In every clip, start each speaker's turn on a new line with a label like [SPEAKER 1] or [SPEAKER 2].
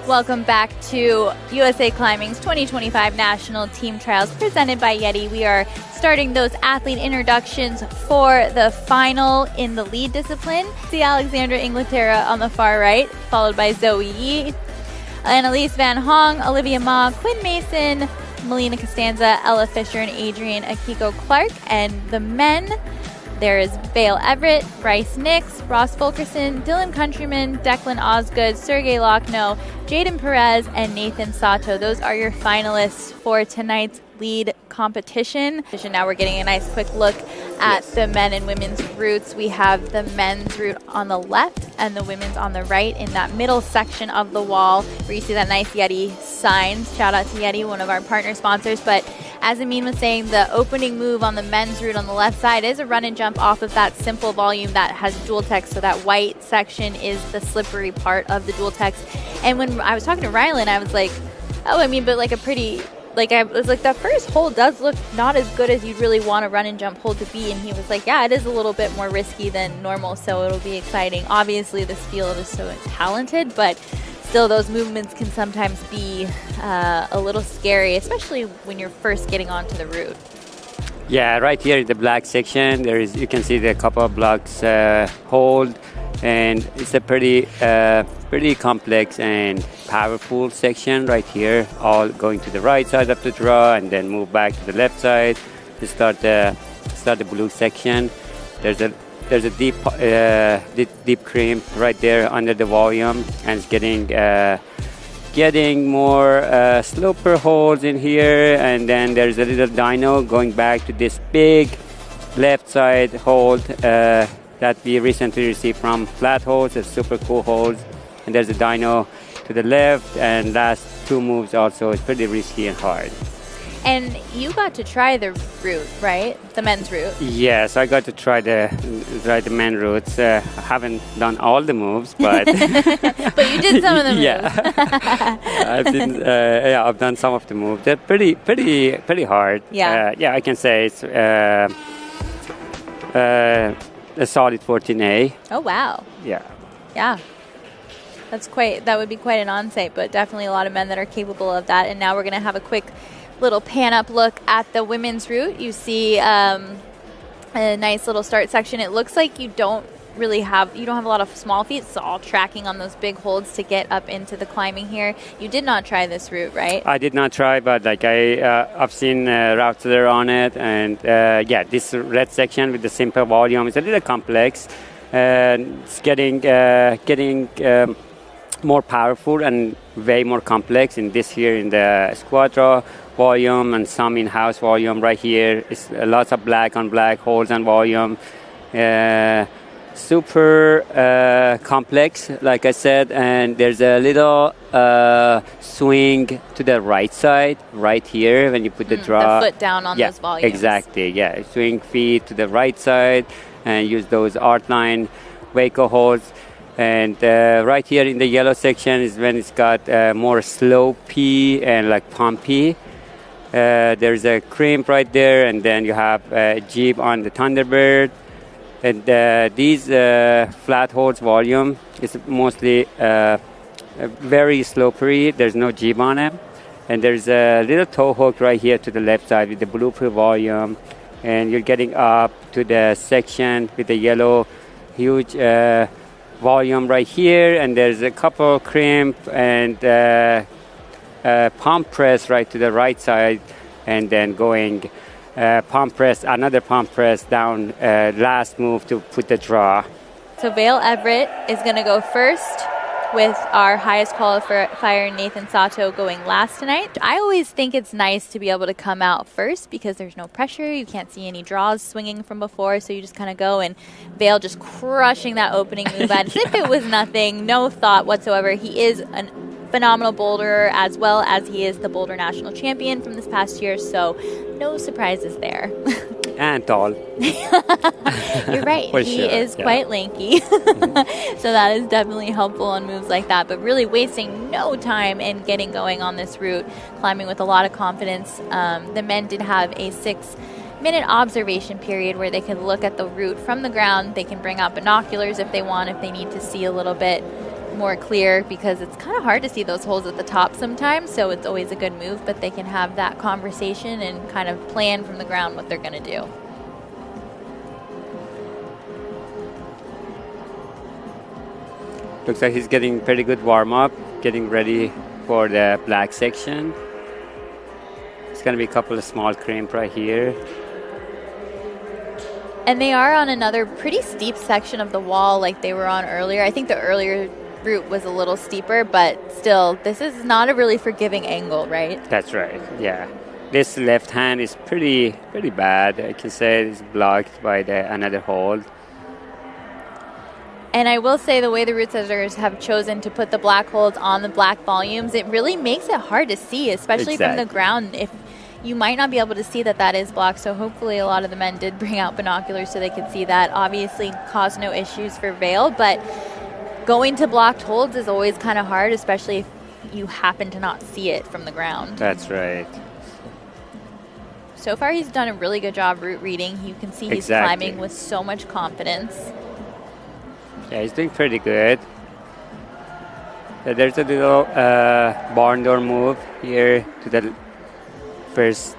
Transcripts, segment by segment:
[SPEAKER 1] Welcome back to USA Climbing's 2025 National Team Trials presented by Yeti. We are starting those athlete introductions for the final in the lead discipline. See Alexandra INGHILTERRA on the far right, followed by Zoe Yi, Analise VAN HOANG, Olivia MA, Quinn MASON, Melina COSTANZA, Ella Fisher, and Adriene Akiko Clark. And the men, there is Vail EVERETT, Bryce NIX, Ross FULKERSON, Dillon COUNTRYMAN, Declan OSGOOD, Sergey LAKHNO, Jayden PEREZ, and Nathan SATO. Those are your finalists for tonight's lead competition. Now we're getting a nice quick look at the men and women's routes. We have the men's route on the left and the women's on the right in that middle section of the wall where you see that nice Yeti signs. Shout out to Yeti, one of our partner sponsors. But as Amin was saying, the opening move on the men's route on the left side is a run and jump off of that simple volume that has dual text. So that white section is the slippery part of the dual text. And when I was talking to Rylan, I was like, oh, I mean, but like a pretty, like I was like, that first hold does look not as good as you'd really want a run and jump hold to be. And he was like, yeah, it is a little bit more risky than normal, so it'll be exciting. Obviously, this field is so talented, but still those movements can sometimes be a little scary, especially when you're first getting onto the route.
[SPEAKER 2] Yeah, right here in the black section, there is, you can see the couple of blocks hold, and it's a pretty complex and powerful section right here, all going to the right side of the draw and then move back to the left side to start the blue section. There's a deep crimp right there under the volume, and it's getting more sloper holds in here, and then there's a little dyno going back to this big left side hold that we recently received from Flat Holds. It's super cool holds, and there's a dyno to the left, and last two moves also is pretty risky and hard.
[SPEAKER 1] And you got to try the route, right? The men's route.
[SPEAKER 2] Yes, I got to try the men's routes. I haven't done all the moves, but
[SPEAKER 1] but you did some of the moves.
[SPEAKER 2] Yeah, I've done some of the moves. They're pretty hard.
[SPEAKER 1] Yeah,
[SPEAKER 2] I can say it's a solid 14A.
[SPEAKER 1] Oh wow.
[SPEAKER 2] Yeah.
[SPEAKER 1] That would be quite an on-site, but definitely a lot of men that are capable of that. And now we're going to have a quick little pan-up look at the women's route. You see a nice little start section. It looks like you don't have a lot of small feet. It's all tracking on those big holds to get up into the climbing here. You did not try this route, right?
[SPEAKER 2] I did not try, but like I've seen routes that are on it, and yeah, this red section with the simple volume is a little complex. It's getting more powerful and way more complex in this here in the Squadra volume and some in-house volume right here. It's lots of black on black holds and volume. Super complex, like I said, and there's a little swing to the right side right here when you put the draw.
[SPEAKER 1] The foot down on those volumes.
[SPEAKER 2] Exactly, yeah. Swing feet to the right side and use those art line Waco holds. And right here in the yellow section is when it's got more slopey and like pumpy. There's a crimp right there, and then you have a jib on the Thunderbird. And these flat holds volume is mostly very sloppery. There's no jib on them. And there's a little toe hook right here to the left side with the blooper volume. And you're getting up to the section with the yellow huge volume right here, and there's a couple crimp and pump press right to the right side, and then going pump press, another pump press down, last move to put the draw.
[SPEAKER 1] So Vail EVERETT is going to go first with our highest qualifier, Nathan SATO, going last tonight. I always think it's nice to be able to come out first because there's no pressure. You can't see any draws swinging from before, so you just kind of go, and Vail just crushing that opening move as if it was nothing, no thought whatsoever. He is a phenomenal boulderer, as well as he is the Boulder National Champion from this past year, so no surprises there.
[SPEAKER 2] And tall.
[SPEAKER 1] You're right. He is quite lanky. So that is definitely helpful on moves like that. But really wasting no time in getting going on this route, climbing with a lot of confidence. The men did have a 6-minute observation period where they could look at the route from the ground. They can bring out binoculars if they want, if they need to see a little bit more clear because it's kind of hard to see those holes at the top sometimes, so it's always a good move, but they can have that conversation and kind of plan from the ground what they're going to do.
[SPEAKER 2] Looks like he's getting pretty good warm-up, getting ready for the black section. It's going to be a couple of small crimp right here.
[SPEAKER 1] And they are on another pretty steep section of the wall like they were on earlier. I think the earlier route was a little steeper, but still, this is not a really forgiving angle, right?
[SPEAKER 2] That's right, yeah. This left hand is pretty bad. I can say it's blocked by another hold.
[SPEAKER 1] And I will say the way the root setters have chosen to put the black holds on the black volumes, it really makes it hard to see, especially from the ground. If you might not be able to see that that is blocked, so hopefully a lot of the men did bring out binoculars so they could see that. Obviously caused no issues for Vail, but going to blocked holds is always kind of hard, especially if you happen to not see it from the ground.
[SPEAKER 2] That's right.
[SPEAKER 1] So far he's done a really good job route reading. You can see he's climbing with so much confidence.
[SPEAKER 2] Yeah, he's doing pretty good. There's a little barn door move here to the first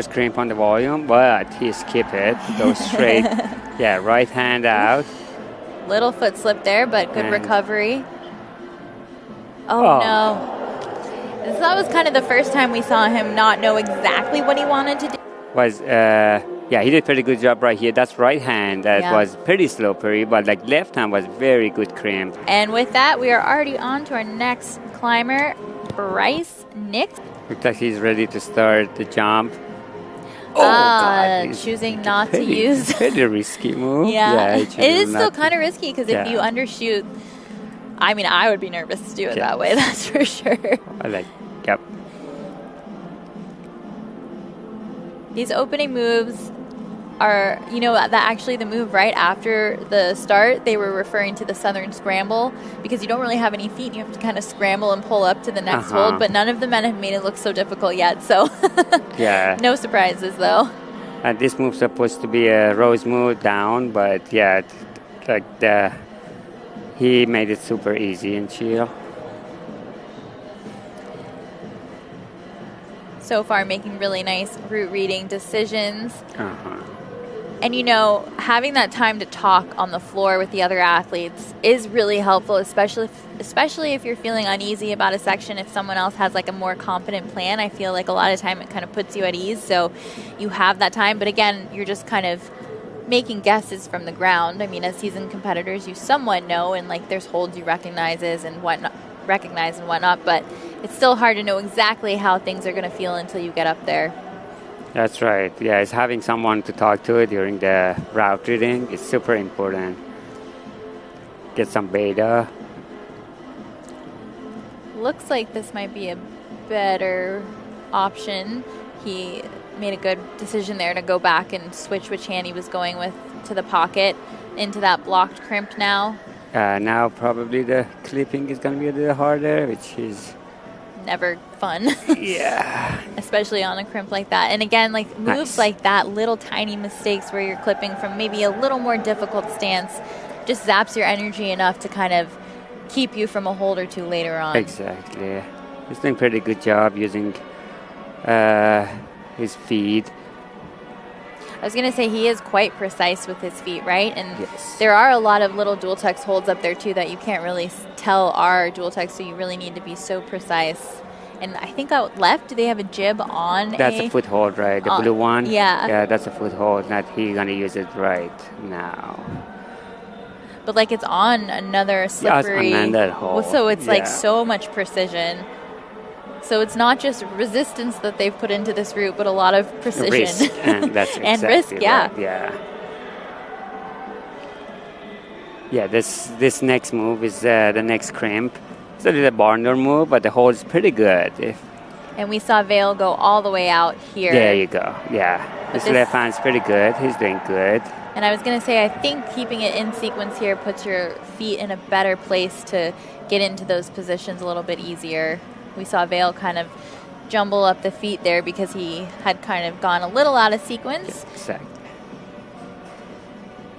[SPEAKER 2] crimp on the volume, but he skipped it. Goes straight. Yeah, right hand out.
[SPEAKER 1] Little foot slip there, but good recovery. Oh no. That was kind of the first time we saw him not know exactly what he wanted to do.
[SPEAKER 2] Yeah, he did a pretty good job right here. That's right hand that was pretty slippery, but like left hand was very good crimp.
[SPEAKER 1] And with that, we are already on to our next climber, Bryce NIX.
[SPEAKER 2] Looks like he's ready to start the jump. Oh, God.
[SPEAKER 1] Choosing not to use.
[SPEAKER 2] Pretty risky move.
[SPEAKER 1] Yeah, it is still kind of risky because if you undershoot, I mean, I would be nervous to do it that way, that's for sure.
[SPEAKER 2] Yep.
[SPEAKER 1] These opening moves are, you know, that actually the move right after the start, they were referring to the Southern Scramble because you don't really have any feet. You have to kind of scramble and pull up to the next hold, but none of the men have made it look so difficult yet. So no surprises though.
[SPEAKER 2] And this move's supposed to be a rose move down, but yeah, he made it super easy and chill.
[SPEAKER 1] So far making really nice route reading decisions. And you know, having that time to talk on the floor with the other athletes is really helpful, especially if you're feeling uneasy about a section. If someone else has like a more confident plan, I feel like a lot of time it kind of puts you at ease. So you have that time, but again, you're just kind of making guesses from the ground. I mean, as seasoned competitors, you somewhat know, and like there's holds you recognize and whatnot, but it's still hard to know exactly how things are going to feel until you get up there.
[SPEAKER 2] That's right. Yeah, it's having someone to talk to during the route reading is super important. Get some beta.
[SPEAKER 1] Looks like this might be a better option. He made a good decision there to go back and switch which hand he was going with to the pocket into that blocked crimp now.
[SPEAKER 2] Now probably the clipping is going to be a little harder, which is
[SPEAKER 1] never fun.
[SPEAKER 2] Yeah.
[SPEAKER 1] Especially on a crimp like that. And again, like moves like that, little tiny mistakes where you're clipping from maybe a little more difficult stance just zaps your energy enough to kind of keep you from a hold or two later on.
[SPEAKER 2] Exactly. He's doing a pretty good job using his feet.
[SPEAKER 1] I was going to say he is quite precise with his feet, right? And there are a lot of little dual text holds up there too that you can't really tell are dual text, so you really need to be so precise. And I think out left, do they have a jib on?
[SPEAKER 2] That's a foothold, right? The blue one?
[SPEAKER 1] Yeah.
[SPEAKER 2] Yeah, that's a foothold. Not he's going to use it right now.
[SPEAKER 1] But like it's on another slippery.
[SPEAKER 2] Yes, on that hold.
[SPEAKER 1] So it's like so much precision. So it's not just resistance that they've put into this route, but a lot of precision.
[SPEAKER 2] Risk, and that's
[SPEAKER 1] and risk,
[SPEAKER 2] right.
[SPEAKER 1] yeah.
[SPEAKER 2] Yeah, this next move is the next crimp. It's a little barn door move, but the hold is pretty good.
[SPEAKER 1] And we saw Vail go all the way out here.
[SPEAKER 2] There you go, yeah. This left hand's pretty good. He's doing good.
[SPEAKER 1] And I was going to say, I think keeping it in sequence here puts your feet in a better place to get into those positions a little bit easier. We saw Vail kind of jumble up the feet there because he had kind of gone a little out of sequence.
[SPEAKER 2] Exactly.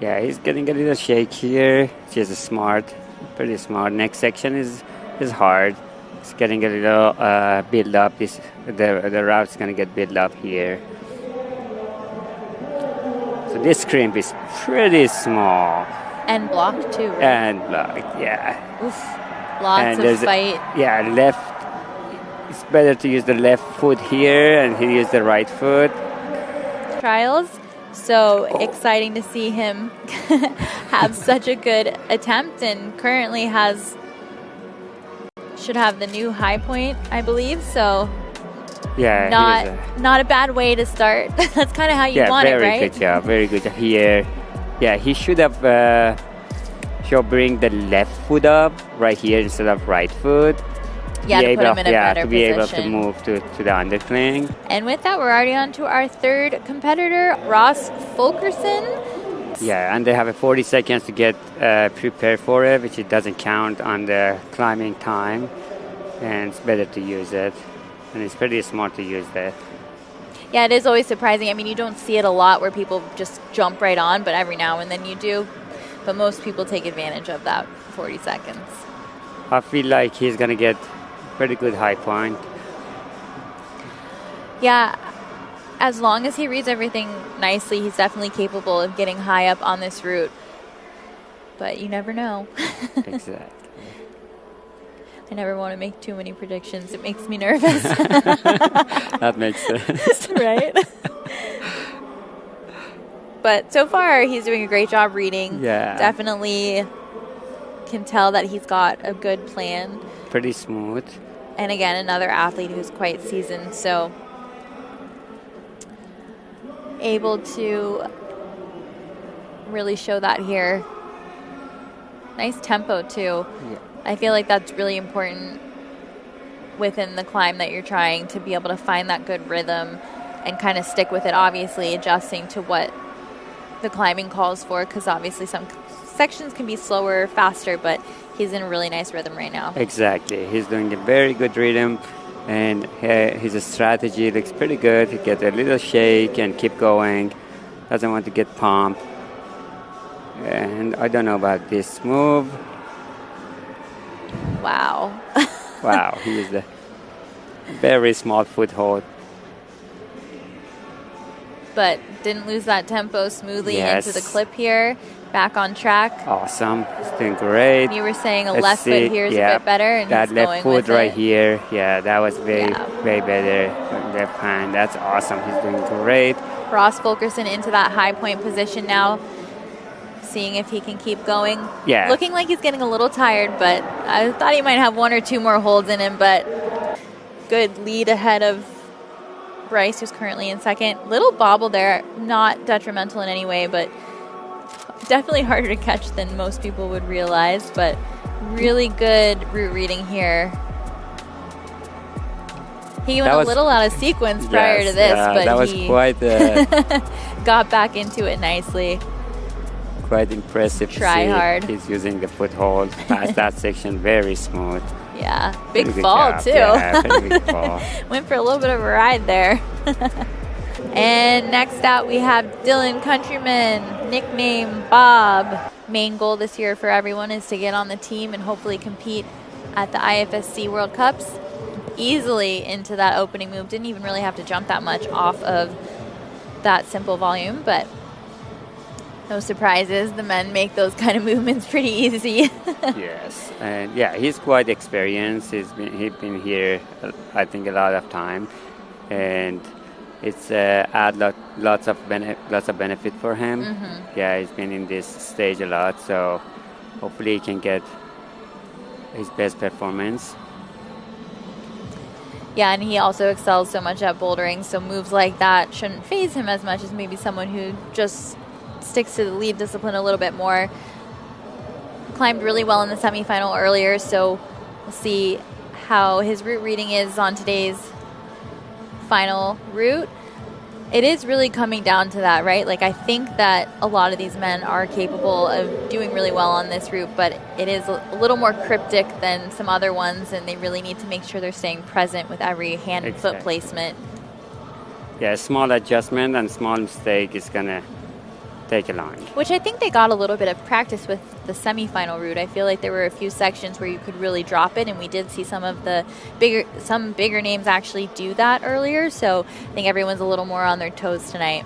[SPEAKER 2] Yeah, he's getting a little shake here. He's a smart pretty smart. Next section is hard. It's getting a little build up. The route's gonna get built up here. So this crimp is pretty small.
[SPEAKER 1] And blocked too, right?
[SPEAKER 2] And blocked, yeah.
[SPEAKER 1] Oof. Lots of fight.
[SPEAKER 2] Left. It's better to use the left foot here, and he used the right foot.
[SPEAKER 1] Trials. So exciting to see him have such a good attempt, and currently should have the new high point, I believe. So
[SPEAKER 2] yeah,
[SPEAKER 1] not a bad way to start. That's kind of how you want it, right?
[SPEAKER 2] Very good job. Very good job here. Yeah, he should have bring the left foot up right here instead of right foot.
[SPEAKER 1] Yeah, to put him in a better
[SPEAKER 2] to be able to
[SPEAKER 1] position.
[SPEAKER 2] move to the undercling.
[SPEAKER 1] And with that, we're already on to our third competitor, Ross FULKERSON.
[SPEAKER 2] Yeah, and they have 40 seconds to get prepared for it, which it doesn't count on the climbing time. And it's better to use it. And it's pretty smart to use that.
[SPEAKER 1] Yeah, it is always surprising. I mean, you don't see it a lot where people just jump right on, but every now and then you do. But most people take advantage of that 40 seconds.
[SPEAKER 2] I feel like he's going to get pretty good high point.
[SPEAKER 1] Yeah, as long as he reads everything nicely, he's definitely capable of getting high up on this route. But you never know.
[SPEAKER 2] Exactly.
[SPEAKER 1] I never want to make too many predictions. It makes me nervous.
[SPEAKER 2] That makes sense.
[SPEAKER 1] Right? But so far, he's doing a great job reading.
[SPEAKER 2] Yeah.
[SPEAKER 1] Definitely can tell that he's got a good plan.
[SPEAKER 2] Pretty smooth.
[SPEAKER 1] And again, another athlete who's quite seasoned, so able to really show that here. Nice tempo, too.
[SPEAKER 2] Yeah.
[SPEAKER 1] I feel like that's really important within the climb that you're trying to be able to find that good rhythm and kind of stick with it, obviously adjusting to what the climbing calls for, because obviously some sections can be slower, faster, but he's in a really nice rhythm right now.
[SPEAKER 2] Exactly. He's doing a very good rhythm, and his strategy looks pretty good. He gets a little shake and keep going. Doesn't want to get pumped. And I don't know about this move.
[SPEAKER 1] Wow.
[SPEAKER 2] Wow, he is a very small foothold.
[SPEAKER 1] But didn't lose that tempo smoothly
[SPEAKER 2] Yes.
[SPEAKER 1] into the clip here. Back on track.
[SPEAKER 2] Awesome. He's doing great.
[SPEAKER 1] You were saying a
[SPEAKER 2] Let's
[SPEAKER 1] left
[SPEAKER 2] see.
[SPEAKER 1] foot here is
[SPEAKER 2] Yeah,
[SPEAKER 1] a bit better, and
[SPEAKER 2] that
[SPEAKER 1] he's
[SPEAKER 2] left
[SPEAKER 1] going
[SPEAKER 2] foot
[SPEAKER 1] with
[SPEAKER 2] right
[SPEAKER 1] it.
[SPEAKER 2] here. Yeah, that was way better. Left hand. That's awesome. He's doing great.
[SPEAKER 1] Ross FULKERSON into that high point position now. Seeing if he can keep going.
[SPEAKER 2] Yeah.
[SPEAKER 1] Looking like he's getting a little tired, but I thought he might have one or two more holds in him, but good lead ahead of Bryce, who's currently in second. Little bobble there, not detrimental in any way, but definitely harder to catch than most people would realize, but really good route reading here. He went a little out of sequence prior to this, but
[SPEAKER 2] that was
[SPEAKER 1] he
[SPEAKER 2] quite
[SPEAKER 1] got back into it nicely.
[SPEAKER 2] quite impressive.
[SPEAKER 1] Try
[SPEAKER 2] to see.
[SPEAKER 1] hard.
[SPEAKER 2] He's using the foothold past that section, very smooth.
[SPEAKER 1] Yeah, big
[SPEAKER 2] Pretty good
[SPEAKER 1] fall
[SPEAKER 2] job.
[SPEAKER 1] too.
[SPEAKER 2] Yeah, pretty big fall.
[SPEAKER 1] Went for a little bit of a ride there. And next out we have Dillon COUNTRYMAN, nickname Bob. Main goal this year for everyone is to get on the team and hopefully compete at the IFSC World Cups. Easily into that opening move. Didn't even really have to jump that much off of that simple volume, but no surprises. The men make those kind of movements pretty easy.
[SPEAKER 2] Yes, and yeah, he's quite experienced. He's been here, I think, a lot of time, and it's add lots of benefit for him.
[SPEAKER 1] Mm-hmm.
[SPEAKER 2] Yeah, he's been in this stage a lot, so hopefully he can get his best performance.
[SPEAKER 1] Yeah, and he also excels so much at bouldering, so moves like that shouldn't faze him as much as maybe someone who just sticks to the lead discipline a little bit more. Climbed really well in the semifinal earlier, so we'll see how his route reading is on today's final route. It is really coming down to that, right? Like, I think that a lot of these men are capable of doing really well on this route, but it is a little more cryptic than some other ones, and they really need to make sure they're staying present with every hand and foot placement.
[SPEAKER 2] Yeah, small adjustment and small mistake is gonna take a line.
[SPEAKER 1] Which I think they got a little bit of practice with the semifinal route. I feel like there were a few sections where you could really drop it, and we did see some bigger names actually do that earlier. So I think everyone's a little more on their toes tonight.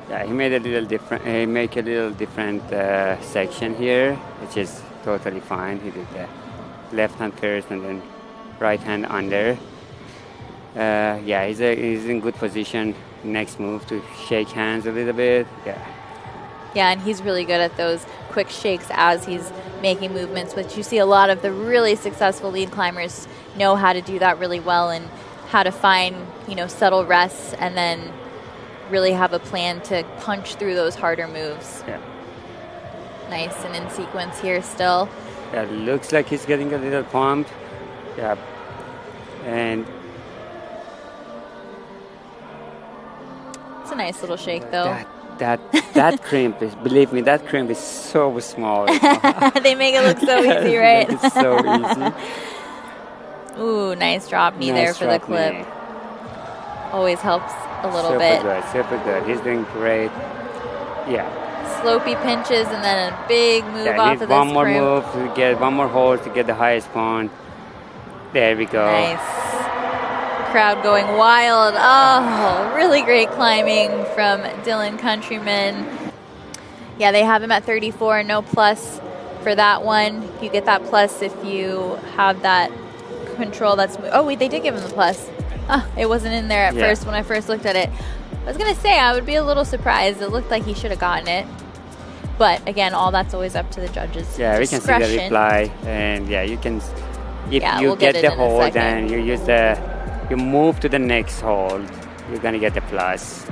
[SPEAKER 2] Yeah, he made a little different. He make a little different section here, which is totally fine. He did the left hand first and then right hand under. Yeah, he's in good position. Next move to shake hands a little bit.
[SPEAKER 1] Yeah, and he's really good at those quick shakes as he's making movements, which you see a lot of the really successful lead climbers know how to do that really well, and how to find, you know, subtle rests and then really have a plan to punch through those harder moves.
[SPEAKER 2] Yeah.
[SPEAKER 1] Nice and in sequence here still.
[SPEAKER 2] Yeah, looks like he's getting a little pumped. Yeah. And
[SPEAKER 1] it's a nice little shake though.
[SPEAKER 2] That crimp is, believe me, that crimp is so small.
[SPEAKER 1] They make it look so easy, right?
[SPEAKER 2] It's so easy.
[SPEAKER 1] Ooh, nice drop knee there for the clip.
[SPEAKER 2] Knee.
[SPEAKER 1] Always helps a little bit.
[SPEAKER 2] Super good. He's doing great. Yeah.
[SPEAKER 1] Slopey pinches and then a big move off of this
[SPEAKER 2] one more
[SPEAKER 1] crimp.
[SPEAKER 2] move to get one more hold to get the highest point. There we go.
[SPEAKER 1] Nice. Crowd going wild. Oh, really great climbing from Dillon COUNTRYMAN. Yeah, they have him at 34, no plus for that one. You get that plus if you have that control. Oh wait, they did give him the plus. Oh, it wasn't in there at first when I first looked at it. I was gonna say I would be a little surprised. It looked like he should have gotten it. But again, all that's always up to the judges.
[SPEAKER 2] Yeah, we can see the reply, and yeah, you can. If you get the hold and you use you move to the next hold, you're gonna get the plus.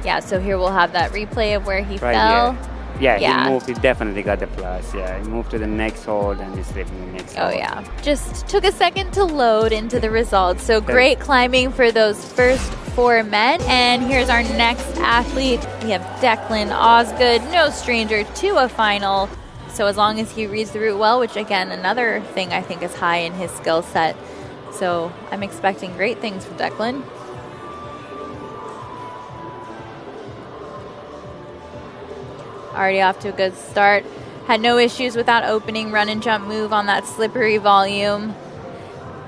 [SPEAKER 1] Yeah, so here we'll have that replay of where he fell.
[SPEAKER 2] Here. Yeah, he definitely got the plus. Yeah, he moved to the next hold and he's slipping the next hold.
[SPEAKER 1] Oh yeah, just took a second to load into the results. So great climbing for those first 4 men. And here's our next athlete. We have Declan OSGOOD, no stranger to a final. So as long as he reads the route well, which again, another thing I think is high in his skill set. So I'm expecting great things from Declan. Already off to a good start. Had no issues with that opening run and jump move on that slippery volume.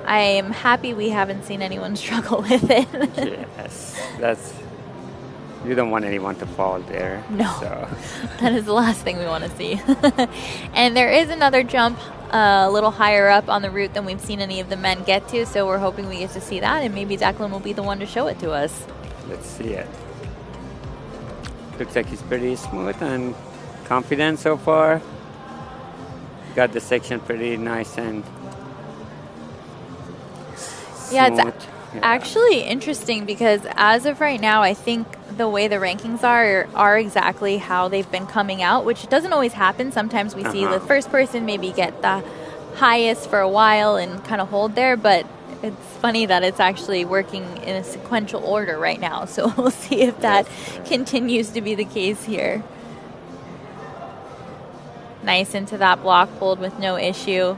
[SPEAKER 1] I am happy we haven't seen anyone struggle with it.
[SPEAKER 2] Yes, you don't want anyone to fall there.
[SPEAKER 1] No,
[SPEAKER 2] so.
[SPEAKER 1] That is the last thing we want to see. And there is another jump a little higher up on the route than we've seen any of the men get to, so we're hoping we get to see that, and maybe Declan will be the one to show it to us.
[SPEAKER 2] Let's see it. Looks like he's pretty smooth and confident so far. Got the section pretty nice and smooth.
[SPEAKER 1] Yeah, it's actually interesting because as of right now, I think the way the rankings are exactly how they've been coming out, which doesn't always happen. Sometimes we see the first person maybe get the highest for a while and kind of hold there, but it's funny that it's actually working in a sequential order right now. So we'll see if that continues to be the case here. Nice into that block hold with no issue.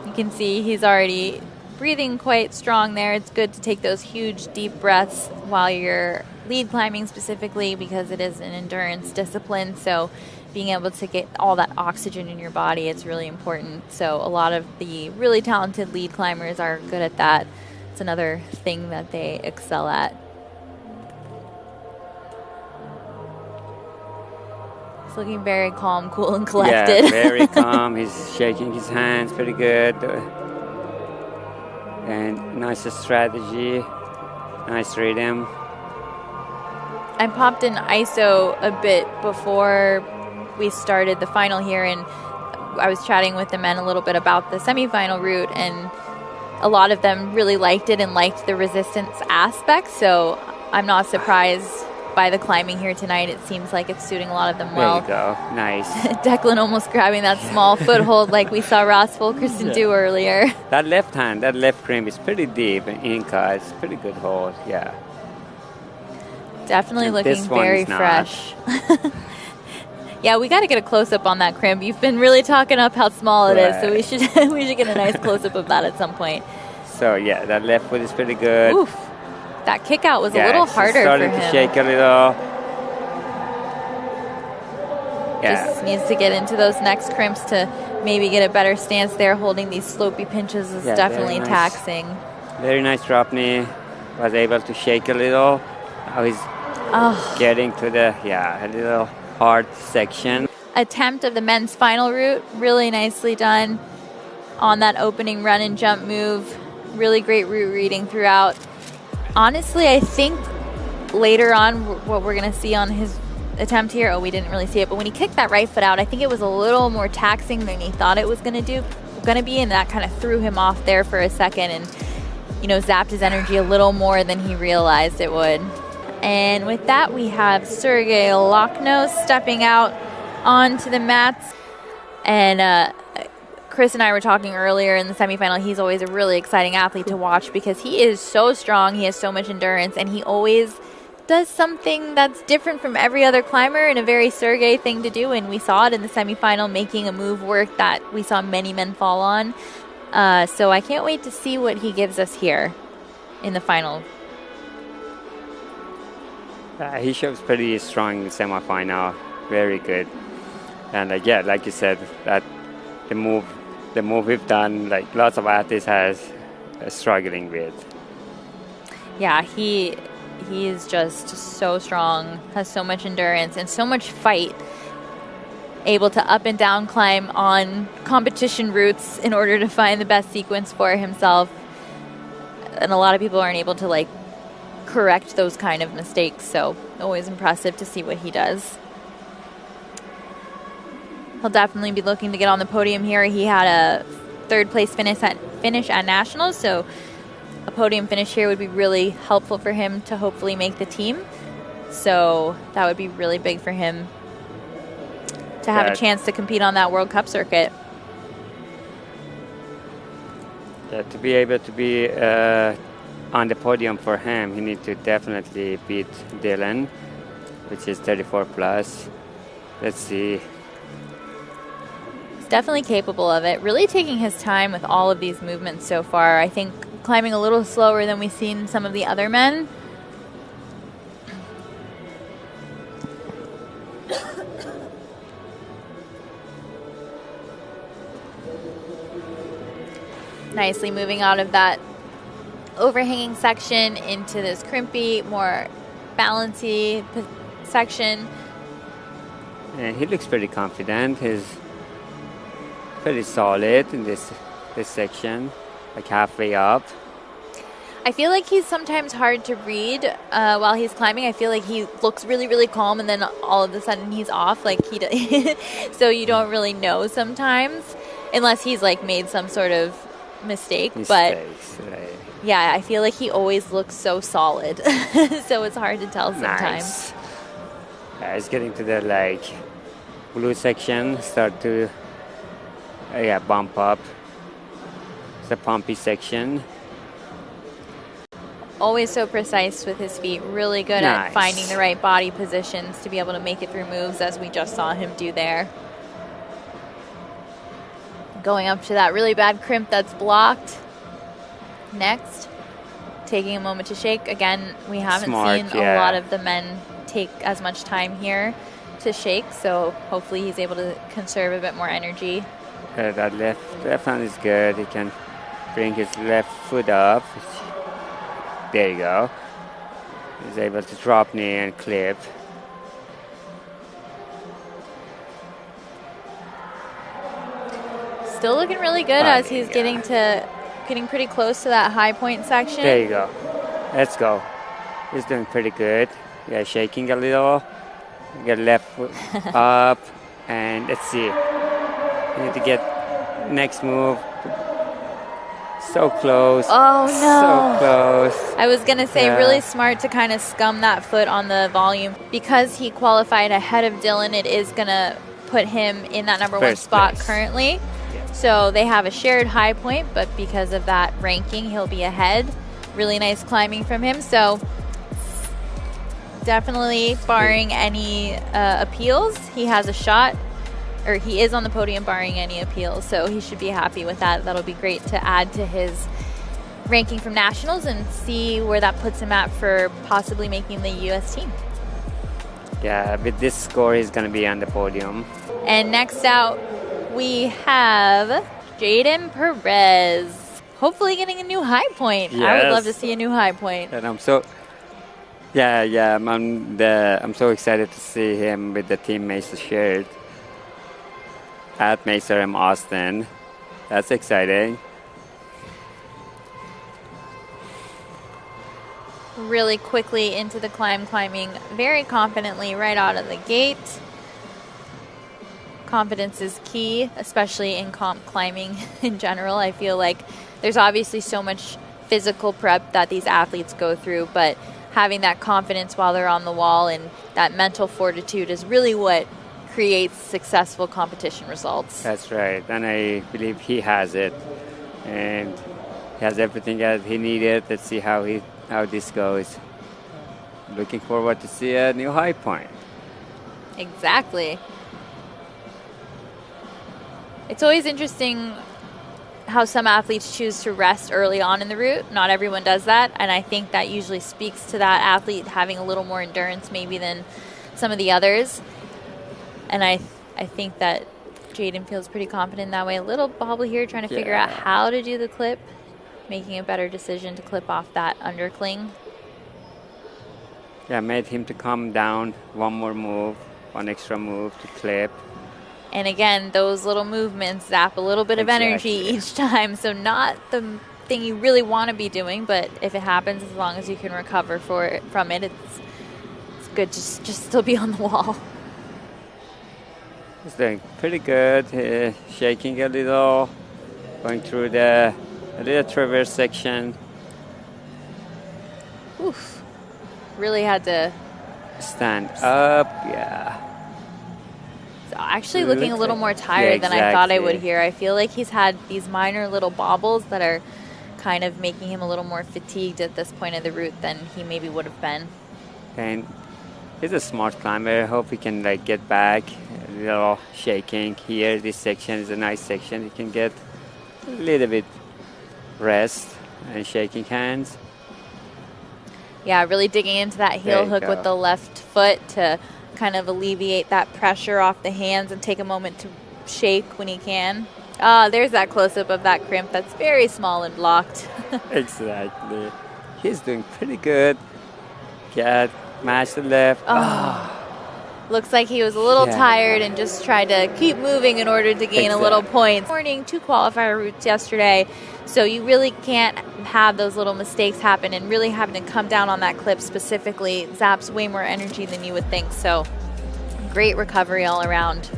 [SPEAKER 1] You can see he's already breathing quite strong there. It's good to take those huge deep breaths while you're lead climbing specifically because it is an endurance discipline. So being able to get all that oxygen in your body, it's really important. So a lot of the really talented lead climbers are good at that. It's another thing that they excel at. He's looking very calm, cool, and collected.
[SPEAKER 2] Yeah, very calm. He's shaking his hands pretty good. And nice strategy, nice rhythm.
[SPEAKER 1] I popped in ISO a bit before we started the final here, and I was chatting with the men a little bit about the semifinal route, and a lot of them really liked it and liked the resistance aspect, so I'm not surprised by the climbing here tonight. It seems like it's suiting a lot of them well.
[SPEAKER 2] There you go. Nice.
[SPEAKER 1] Declan almost grabbing that small foothold like we saw Ross FULKERSON do earlier.
[SPEAKER 2] That left hand, that left crimp is pretty deep in Inca. It's pretty good hold, yeah.
[SPEAKER 1] Definitely looking very fresh. Yeah, we got to get a close-up on that crimp. You've been really talking up how small it is, so we should get a nice close-up of that at some point.
[SPEAKER 2] So yeah, that left foot is pretty good.
[SPEAKER 1] Oof. that kick out was a little harder for
[SPEAKER 2] starting
[SPEAKER 1] him.
[SPEAKER 2] To shake a little. Yeah.
[SPEAKER 1] Just needs to get into those next crimps to maybe get a better stance there. Holding these slopey pinches is definitely taxing.
[SPEAKER 2] Very nice drop knee. Was able to shake a little. Now he's getting to the, a little hard section.
[SPEAKER 1] Attempt of the men's final route. Really nicely done on that opening run and jump move. Really great route reading throughout. Honestly, I think later on what we're going to see on his attempt here, we didn't really see it, but when he kicked that right foot out, I think it was a little more taxing than he thought it was going to be, and that kind of threw him off there for a second and, you know, zapped his energy a little more than he realized it would. And with that, we have Sergey LAKHNO stepping out onto the mats. And Chris and I were talking earlier in the semifinal, he's always a really exciting athlete to watch because he is so strong, he has so much endurance, and he always does something that's different from every other climber and a very Sergey thing to do. And we saw it in the semifinal, making a move work that we saw many men fall on. So I can't wait to see what he gives us here in the final.
[SPEAKER 2] He shows pretty strong in the semifinal. Very good. And like you said, that the move we've done, like lots of athletes has struggling with.
[SPEAKER 1] Yeah, he is just so strong, has so much endurance and so much fight, able to up and down climb on competition routes in order to find the best sequence for himself. And a lot of people aren't able to like correct those kind of mistakes, so always impressive to see what he does. He'll definitely be looking to get on the podium here. He had a third place finish at Nationals, so a podium finish here would be really helpful for him to hopefully make the team. So that would be really big for him to have a chance to compete on that World Cup circuit.
[SPEAKER 2] Yeah, to be able to be on the podium for him, he needs to definitely beat Dillon, which is 34 plus. Let's see.
[SPEAKER 1] He's definitely capable of it. Really taking his time with all of these movements so far. I think climbing a little slower than we've seen some of the other men. Nicely moving out of that overhanging section into this crimpy, more balancy section.
[SPEAKER 2] And he looks pretty confident. He's pretty solid in this section, like halfway up.
[SPEAKER 1] I feel like he's sometimes hard to read while he's climbing. I feel like he looks really, really calm, and then all of a sudden he's off. Like so you don't really know sometimes, unless he's like made some sort of mistake. But
[SPEAKER 2] right.
[SPEAKER 1] Yeah, I feel like he always looks so solid, so it's hard to tell sometimes.
[SPEAKER 2] Nice. He's getting to the like blue section, start to bump up. It's a pumpy section.
[SPEAKER 1] Always so precise with his feet. Really good at finding the right body positions to be able to make it through moves, as we just saw him do there. Going up to that really bad crimp that's blocked. Next, taking a moment to shake. Again, we haven't seen a lot of the men take as much time here to shake, so hopefully he's able to conserve a bit more energy.
[SPEAKER 2] That left hand is good. He can bring his left foot up. There you go. He's able to drop knee and clip.
[SPEAKER 1] Still looking really good as he's getting pretty close to that high point section.
[SPEAKER 2] There you go. Let's go. He's doing pretty good. Yeah, shaking a little. Get left foot up, and let's see. You need to get next move. So close.
[SPEAKER 1] Oh no.
[SPEAKER 2] So close.
[SPEAKER 1] I was gonna say really smart to kind of scum that foot on the volume. Because he qualified ahead of Dillon, it is gonna put him in that number one spot currently. So they have a shared high point, but because of that ranking, he'll be ahead. Really nice climbing from him. So definitely, barring any appeals, he has a shot, or he is on the podium barring any appeals. So he should be happy with that. That'll be great to add to his ranking from nationals and see where that puts him at for possibly making the US team.
[SPEAKER 2] Yeah, with this score, he's going to be on the podium.
[SPEAKER 1] And next out, we have Jayden PEREZ. Hopefully getting a new high point.
[SPEAKER 2] Yes.
[SPEAKER 1] I would love to see a new high point.
[SPEAKER 2] And I'm so, I'm so excited to see him with the Team Mesa shirt at Mesa M Austin. That's exciting.
[SPEAKER 1] Really quickly into the climbing very confidently right out of the gate. Confidence is key, especially in comp climbing in general. I feel like there's obviously so much physical prep that these athletes go through, but having that confidence while they're on the wall and that mental fortitude is really what creates successful competition results.
[SPEAKER 2] That's right, and I believe he has it, and he has everything that he needed. Let's see how this goes. Looking forward to see a new high point.
[SPEAKER 1] Exactly. It's always interesting how some athletes choose to rest early on in the route. Not everyone does that, and I think that usually speaks to that athlete having a little more endurance maybe than some of the others. And I think that Jayden feels pretty confident that way. A little bobble here, trying to figure out how to do the clip, making a better decision to clip off that undercling.
[SPEAKER 2] Yeah, made him to come down one more move, one extra move to clip.
[SPEAKER 1] And again, those little movements zap a little bit of energy each time. So not the thing you really want to be doing, but if it happens, as long as you can recover from it, it's good to just still be on the wall.
[SPEAKER 2] He's doing pretty good, shaking a little, going through a little traverse section.
[SPEAKER 1] Oof. Really had to
[SPEAKER 2] stand up, yeah.
[SPEAKER 1] Actually looking a little more tired than I thought I would here. I feel like he's had these minor little bobbles that are kind of making him a little more fatigued at this point of the route than he maybe would have been.
[SPEAKER 2] And he's a smart climber. I hope he can get back. A little shaking here. This section is a nice section. He can get a little bit rest and shaking hands.
[SPEAKER 1] Yeah, really digging into that heel hook with the left foot to kind of alleviate that pressure off the hands and take a moment to shake when he can. There's that close-up of that crimp that's very small and blocked.
[SPEAKER 2] Exactly. He's doing pretty good. Get match the left.
[SPEAKER 1] Looks like he was a little tired and just tried to keep moving in order to gain a little points. Morning, 2 qualifier routes yesterday, so you really can't have those little mistakes happen, and really having to come down on that clip specifically zaps way more energy than you would think. So great recovery all around.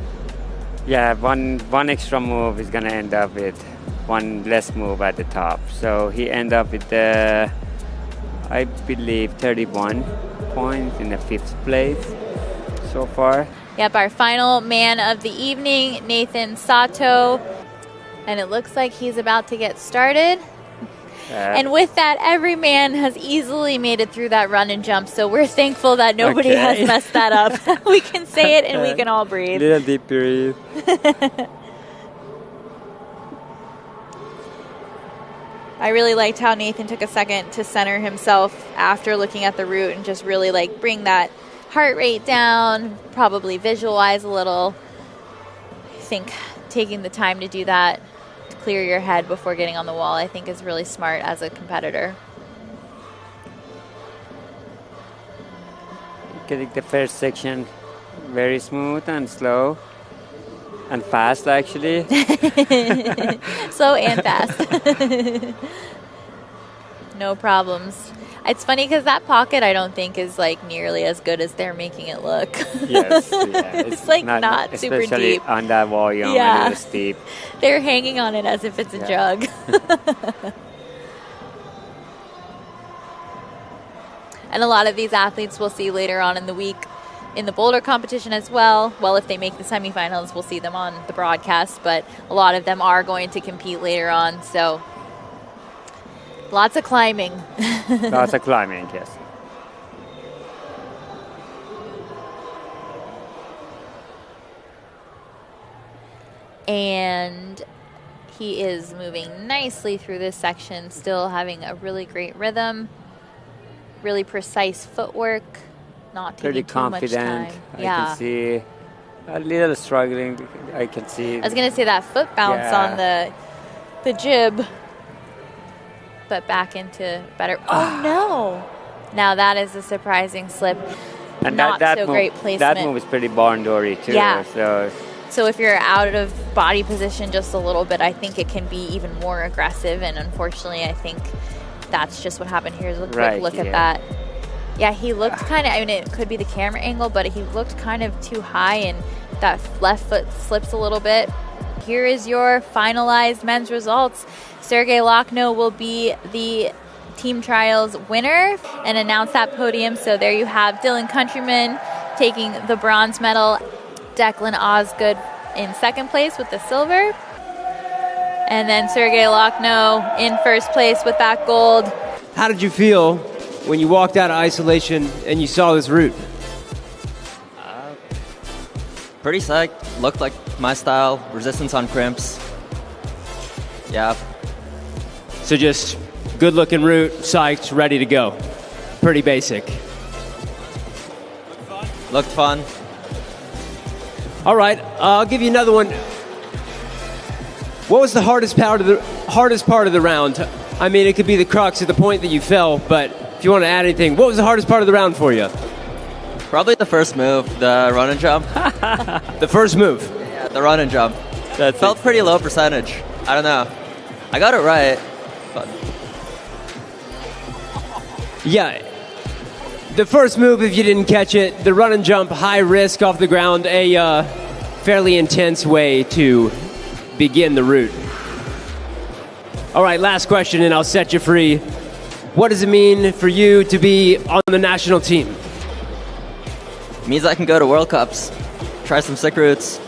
[SPEAKER 2] Yeah, one extra move is going to end up with one less move at the top. So he ended up with I believe 31 points in the 5th place so far.
[SPEAKER 1] Yep, our final man of the evening, Nathan SATO. And it looks like he's about to get started. And with that, every man has easily made it through that run and jump. So we're thankful that nobody has messed that up. We can say it and we can all breathe.
[SPEAKER 2] Little deep breathe.
[SPEAKER 1] I really liked how Nathan took a second to center himself after looking at the route and just really bring that heart rate down, probably visualize a little. I think taking the time to do that, to clear your head before getting on the wall, I think is really smart as a competitor.
[SPEAKER 2] Getting the first section very smooth and slow and fast, actually.
[SPEAKER 1] Slow and fast. No problems. It's funny because that pocket I don't think is nearly as good as they're making it look.
[SPEAKER 2] Yes, yeah.
[SPEAKER 1] It's not super deep.
[SPEAKER 2] Especially on that volume, a little steep.
[SPEAKER 1] They're hanging on it as if it's a jug. And a lot of these athletes we'll see later on in the week in the boulder competition as well. Well, if they make the semifinals, we'll see them on the broadcast, but a lot of them are going to compete later on, so lots of climbing.
[SPEAKER 2] Lots of climbing, yes.
[SPEAKER 1] And He is moving nicely through this section, still having a really great rhythm, really precise footwork, not taking too much time.
[SPEAKER 2] I can see a little struggling. I can see.
[SPEAKER 1] I was going to say that foot bounce on the jib, but back into better. Oh, no. Now that is a surprising slip.
[SPEAKER 2] And
[SPEAKER 1] not
[SPEAKER 2] that
[SPEAKER 1] so
[SPEAKER 2] move,
[SPEAKER 1] great placement.
[SPEAKER 2] That move is pretty barn doory too.
[SPEAKER 1] Yeah.
[SPEAKER 2] So
[SPEAKER 1] if you're out of body position just a little bit, I think it can be even more aggressive. And unfortunately, I think that's just what happened. Here's a quick look at that. Yeah, he looked kind of, I mean, it could be the camera angle, but he looked kind of too high, and that left foot slips a little bit. Here is your finalized men's results. Sergey LAKHNO will be the team trials winner and announce that podium. So there you have Dillon COUNTRYMAN taking the bronze medal, Declan OSGOOD in second place with the silver, and then Sergey LAKHNO in first place with that gold.
[SPEAKER 3] How did you feel when you walked out of isolation and you saw this route?
[SPEAKER 4] Pretty psyched. Looked like my style. Resistance on crimps. Yeah.
[SPEAKER 3] So just good looking route, psyched, ready to go. Pretty basic.
[SPEAKER 4] Looked fun.
[SPEAKER 3] All right, I'll give you another one. What was the hardest part of the round? I mean, it could be the crux at the point that you fell, but if you want to add anything, what was the hardest part of the round for you?
[SPEAKER 4] Probably the first move, the run and jump.
[SPEAKER 3] The first move?
[SPEAKER 4] Yeah, the run and jump. That felt pretty low percentage. I don't know. I got it right, but...
[SPEAKER 3] Yeah. The first move, if you didn't catch it, the run and jump, high risk off the ground, a fairly intense way to begin the route. All right, last question, and I'll set you free. What does it mean for you to be on the national team?
[SPEAKER 4] It means I can go to World Cups, try some sick routes.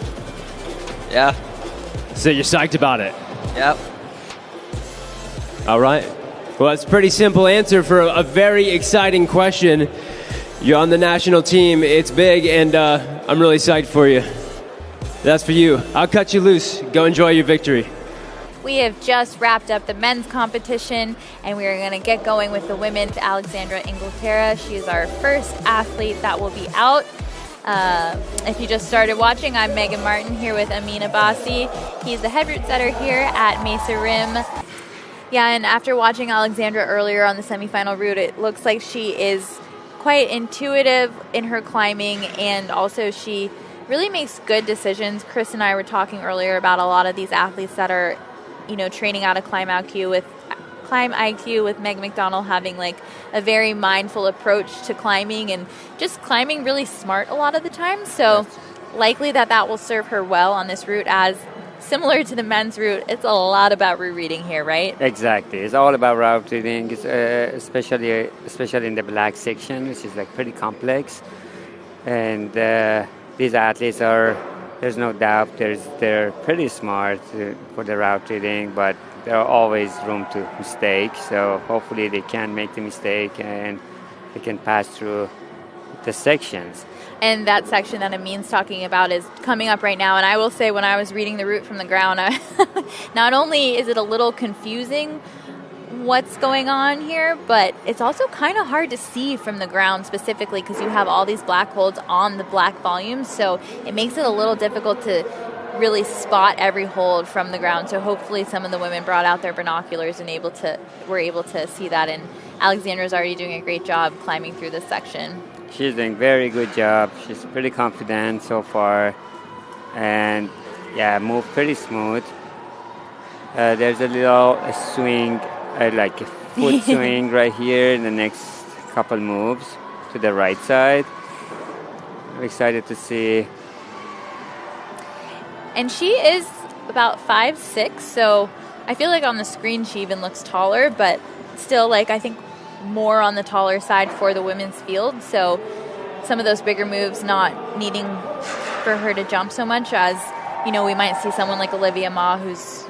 [SPEAKER 4] Yeah.
[SPEAKER 3] So you're psyched about it?
[SPEAKER 4] Yep.
[SPEAKER 3] All right. Well, that's a pretty simple answer for a very exciting question. You're on the national team. It's big, and I'm really psyched for you. That's for you. I'll cut you loose. Go enjoy your victory.
[SPEAKER 1] We have just wrapped up the men's competition, and we are going to get going with the women. Alexandra INGHILTERRA, she is our first athlete that will be out. If you just started watching, I'm Meghan Martin here with Amin Abbasi. He's the head route setter here at Mesa Rim. Yeah, and after watching Alexandra earlier on the semifinal route, it looks like she is quite intuitive in her climbing, and also she really makes good decisions. Chris and I were talking earlier about a lot of these athletes that are, you know, training out of Climb IQ with Meg McDonald having like a very mindful approach to climbing and just climbing really smart a lot of the time. So likely that will serve her well on this route, as similar to the men's route, it's a lot about route reading here, right?
[SPEAKER 2] Exactly. It's all about route reading, especially in the black section, which is like pretty complex. And these athletes are, there's no doubt, they're pretty smart for the route reading, but there are always room to mistake. So hopefully they can make the mistake and they can pass through the sections.
[SPEAKER 1] And that section that Amin's talking about is coming up right now. And I will say, when I was reading the route from the ground, not only is it a little confusing what's going on here, but it's also kind of hard to see from the ground specifically because you have all these black holds on the black volumes. So it makes it a little difficult to really spot every hold from the ground. So hopefully some of the women brought out their binoculars and were able to see that. And Alexandra's already doing a great job climbing through this section.
[SPEAKER 2] She's doing a very good job. She's pretty confident so far. And yeah, move pretty smooth. There's a little swing, like a foot swing right here in the next couple moves to the right side. I'm excited to see.
[SPEAKER 1] And she is about 5'6", so I feel like on the screen she even looks taller, but still, like, I think more on the taller side for the women's field. So some of those bigger moves not needing for her to jump so much, as, you know, we might see someone like Olivia MA, who's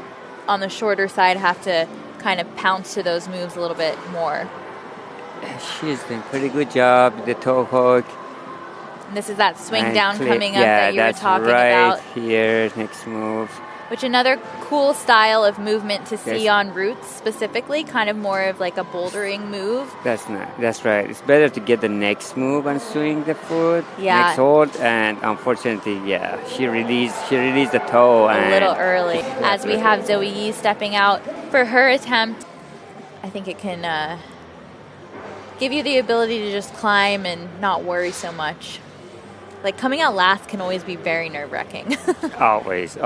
[SPEAKER 1] on the shorter side, have to kind of pounce to those moves a little bit more.
[SPEAKER 2] She's doing a pretty good job. The toe hook,
[SPEAKER 1] And this is that swing
[SPEAKER 2] And
[SPEAKER 1] down
[SPEAKER 2] clip.
[SPEAKER 1] coming up
[SPEAKER 2] Yeah,
[SPEAKER 1] that you were
[SPEAKER 2] that's
[SPEAKER 1] talking
[SPEAKER 2] right
[SPEAKER 1] about.
[SPEAKER 2] here, next move.
[SPEAKER 1] Which another cool style of movement to see
[SPEAKER 2] Yes.
[SPEAKER 1] on roots specifically, kind of more of like a bouldering move.
[SPEAKER 2] That's right. It's better to get the next move and swing the foot.
[SPEAKER 1] Yeah.
[SPEAKER 2] Next hold, and unfortunately, yeah, she released the toe.
[SPEAKER 1] A
[SPEAKER 2] and
[SPEAKER 1] little early. As we
[SPEAKER 2] right.
[SPEAKER 1] have Zoe Yi stepping out for her attempt, I think it can give you the ability to just climb and not worry so much. Like coming out last can always be very nerve-wracking.
[SPEAKER 2] Always,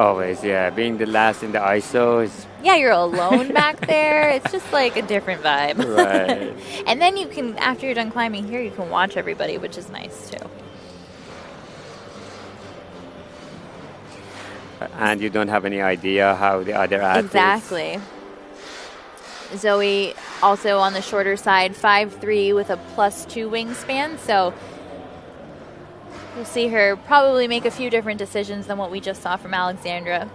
[SPEAKER 2] yeah. Being the last in the ISO is
[SPEAKER 1] Yeah, you're alone back there. It's just like a different vibe.
[SPEAKER 2] right.
[SPEAKER 1] And then you can, after you're done climbing here, you can watch everybody, which is nice too.
[SPEAKER 2] And you don't have any idea how the other athletes.
[SPEAKER 1] Exactly. Zoe also on the shorter side, 5'3" with a +2 wingspan. So we'll see her probably make a few different decisions than what we just saw from Alexandra.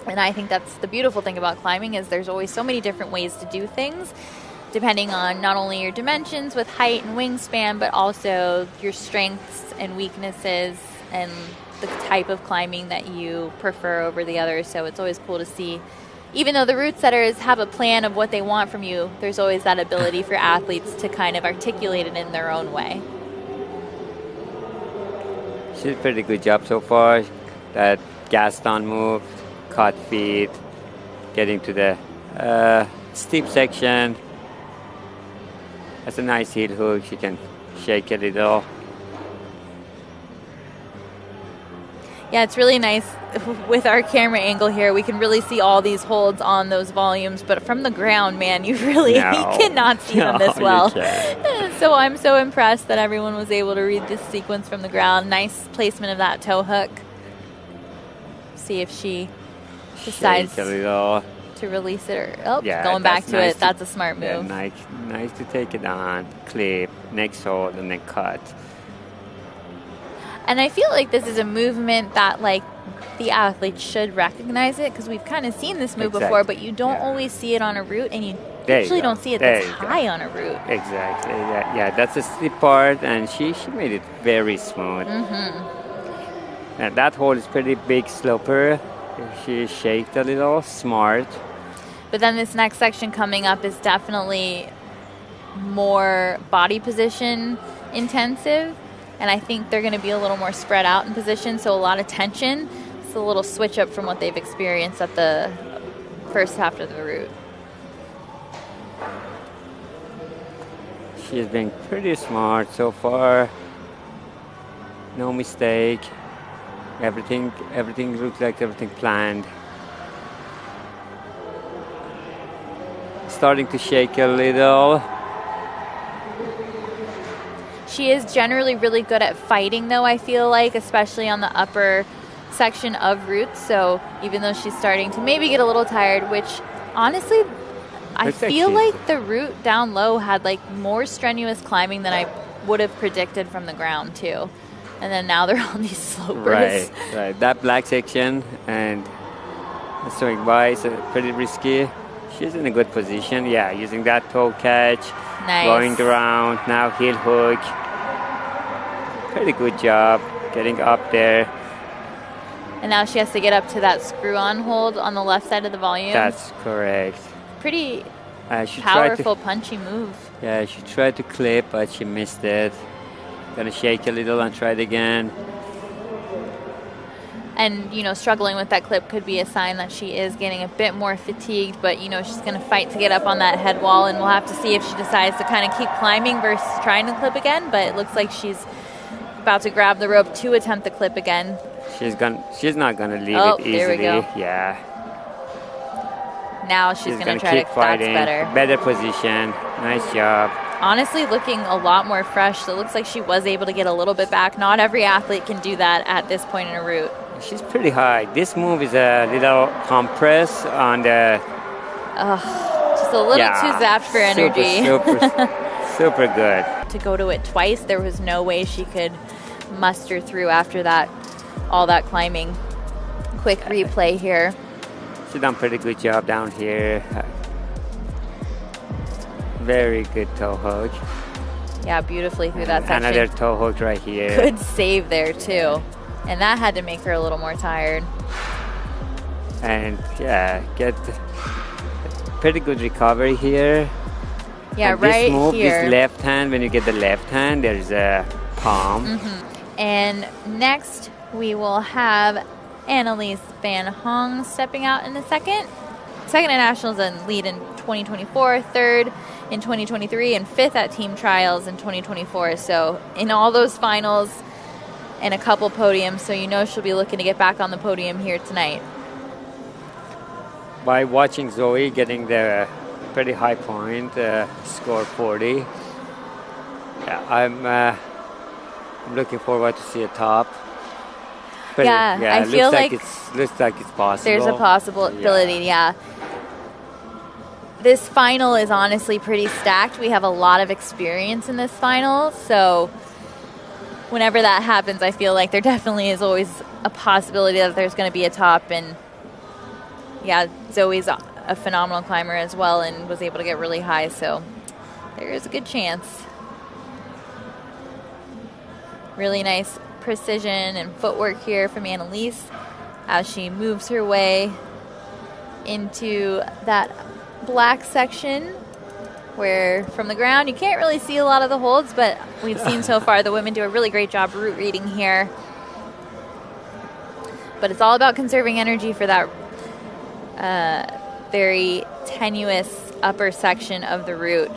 [SPEAKER 1] And I think that's the beautiful thing about climbing is there's always so many different ways to do things, depending on not only your dimensions with height and wingspan, but also your strengths and weaknesses and the type of climbing that you prefer over the others. So it's always cool to see, even though the route setters have a plan of what they want from you, there's always that ability for athletes to kind of articulate it in their own way.
[SPEAKER 2] She did a pretty good job so far. That Gaston move, cut feet, getting to the steep section. That's a nice heel hook. She can shake a little.
[SPEAKER 1] Yeah, it's really nice with our camera angle here. We can really see all these holds on those volumes, but from the ground, man, you really cannot see them this well. So I'm so impressed that everyone was able to read this sequence from the ground. Nice placement of that toe hook. See if she decides
[SPEAKER 2] Shake a little.
[SPEAKER 1] to release it or
[SPEAKER 2] Yeah,
[SPEAKER 1] going back
[SPEAKER 2] that's
[SPEAKER 1] to
[SPEAKER 2] nice
[SPEAKER 1] it. That's a smart move.
[SPEAKER 2] Yeah, nice to take it on, clip, next hold, and then cut.
[SPEAKER 1] And I feel like this is a movement that like the athletes should recognize it because we've kind of seen this move before, but you don't always see it on a route, and you usually don't see it this high on a route.
[SPEAKER 2] Exactly. Yeah, that's a steep part, and she made it very smooth. And that hole is pretty big sloper. She shaked a little, smart.
[SPEAKER 1] But then this next section coming up is definitely more body position intensive. And I think they're going to be a little more spread out in position, so a lot of tension. It's a little switch up from what they've experienced at the first half of the route.
[SPEAKER 2] She's been pretty smart so far. No mistake. Everything looks like everything planned. Starting to shake a little.
[SPEAKER 1] She is generally really good at fighting, though, I feel like, especially on the upper section of routes. So even though she's starting to maybe get a little tired, which honestly, I feel like the route down low had like more strenuous climbing than I would have predicted from the ground, too. And then now they're on these slopers.
[SPEAKER 2] Right. That black section and swing by is pretty risky. She's in a good position. Yeah, using that toe catch.
[SPEAKER 1] Nice.
[SPEAKER 2] Going around, now heel hook. Pretty good job getting up there.
[SPEAKER 1] And now she has to get up to that screw-on hold on the left side of the volume.
[SPEAKER 2] That's correct.
[SPEAKER 1] Pretty powerful, punchy move.
[SPEAKER 2] Yeah, she tried to clip, but she missed it. Gonna shake a little and try it again.
[SPEAKER 1] And, you know, struggling with that clip could be a sign that she is getting a bit more fatigued, but, you know, she's going to fight to get up on that head wall, and we'll have to see if she decides to kind of keep climbing versus trying to clip again, but it looks like she's about to grab the rope to attempt the clip again.
[SPEAKER 2] She's not going to leave it easily.
[SPEAKER 1] There we go.
[SPEAKER 2] Yeah.
[SPEAKER 1] Now she's going to try
[SPEAKER 2] keep
[SPEAKER 1] to,
[SPEAKER 2] fighting.
[SPEAKER 1] that's better.
[SPEAKER 2] Better position. Nice job.
[SPEAKER 1] Honestly, looking a lot more fresh. So it looks like she was able to get a little bit back. Not every athlete can do that at this point in a route.
[SPEAKER 2] She's pretty high. This move is a little compress on the...
[SPEAKER 1] just a little too zapped for energy.
[SPEAKER 2] Super good.
[SPEAKER 1] To go to it twice, there was no way she could muster through after that, all that climbing. Quick replay here.
[SPEAKER 2] She's done a pretty good job down here. Very good toe hook.
[SPEAKER 1] Yeah, beautifully through that section.
[SPEAKER 2] Another toe hook right here.
[SPEAKER 1] Good save there too. And that had to make her a little more tired.
[SPEAKER 2] And yeah, get pretty good recovery here.
[SPEAKER 1] Yeah,
[SPEAKER 2] and
[SPEAKER 1] right
[SPEAKER 2] this move,
[SPEAKER 1] here.
[SPEAKER 2] This left hand, when you get the left hand, there's a palm.
[SPEAKER 1] And next we will have Analise VAN HOANG stepping out in the second. Second at Nationals and lead in 2024, third in 2023, and fifth at team trials in 2024. So in all those finals and a couple podiums, so you know she'll be looking to get back on the podium here tonight.
[SPEAKER 2] By watching Zoe getting the pretty high point, score 40. Yeah, I'm looking forward to see a top. But
[SPEAKER 1] Yeah, I
[SPEAKER 2] it
[SPEAKER 1] feel
[SPEAKER 2] looks like it's possible.
[SPEAKER 1] There's a possibility, yeah. This final is honestly pretty stacked. We have a lot of experience in this final, so whenever that happens, I feel like there definitely is always a possibility that there's going to be a top. And yeah, Zoe's a phenomenal climber as well and was able to get really high, so there is a good chance. Really nice precision and footwork here from Analise as she moves her way into that black section where from the ground you can't really see a lot of the holds, but we've seen so far the women do a really great job route reading here. But it's all about conserving energy for that very tenuous upper section of the route.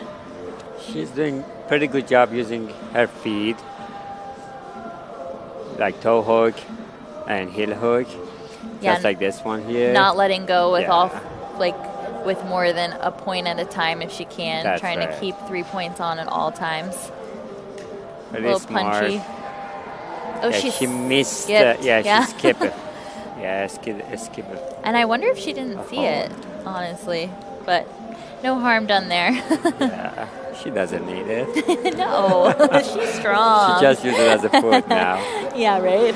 [SPEAKER 2] She's doing pretty good job using her feet, like toe hook and heel hook, just like this one here.
[SPEAKER 1] Not letting go with with more than a point at a time if she can.
[SPEAKER 2] That's
[SPEAKER 1] trying to keep 3 points on at all times.
[SPEAKER 2] Very
[SPEAKER 1] a little
[SPEAKER 2] smart.
[SPEAKER 1] punchy. Oh,
[SPEAKER 2] Yeah, she missed. She skipped it. Yeah, skip it.
[SPEAKER 1] And I wonder if she didn't see it, honestly. But no harm done there.
[SPEAKER 2] Yeah, she doesn't need it.
[SPEAKER 1] No, she's strong.
[SPEAKER 2] She just uses it as a foot now.
[SPEAKER 1] Yeah, right?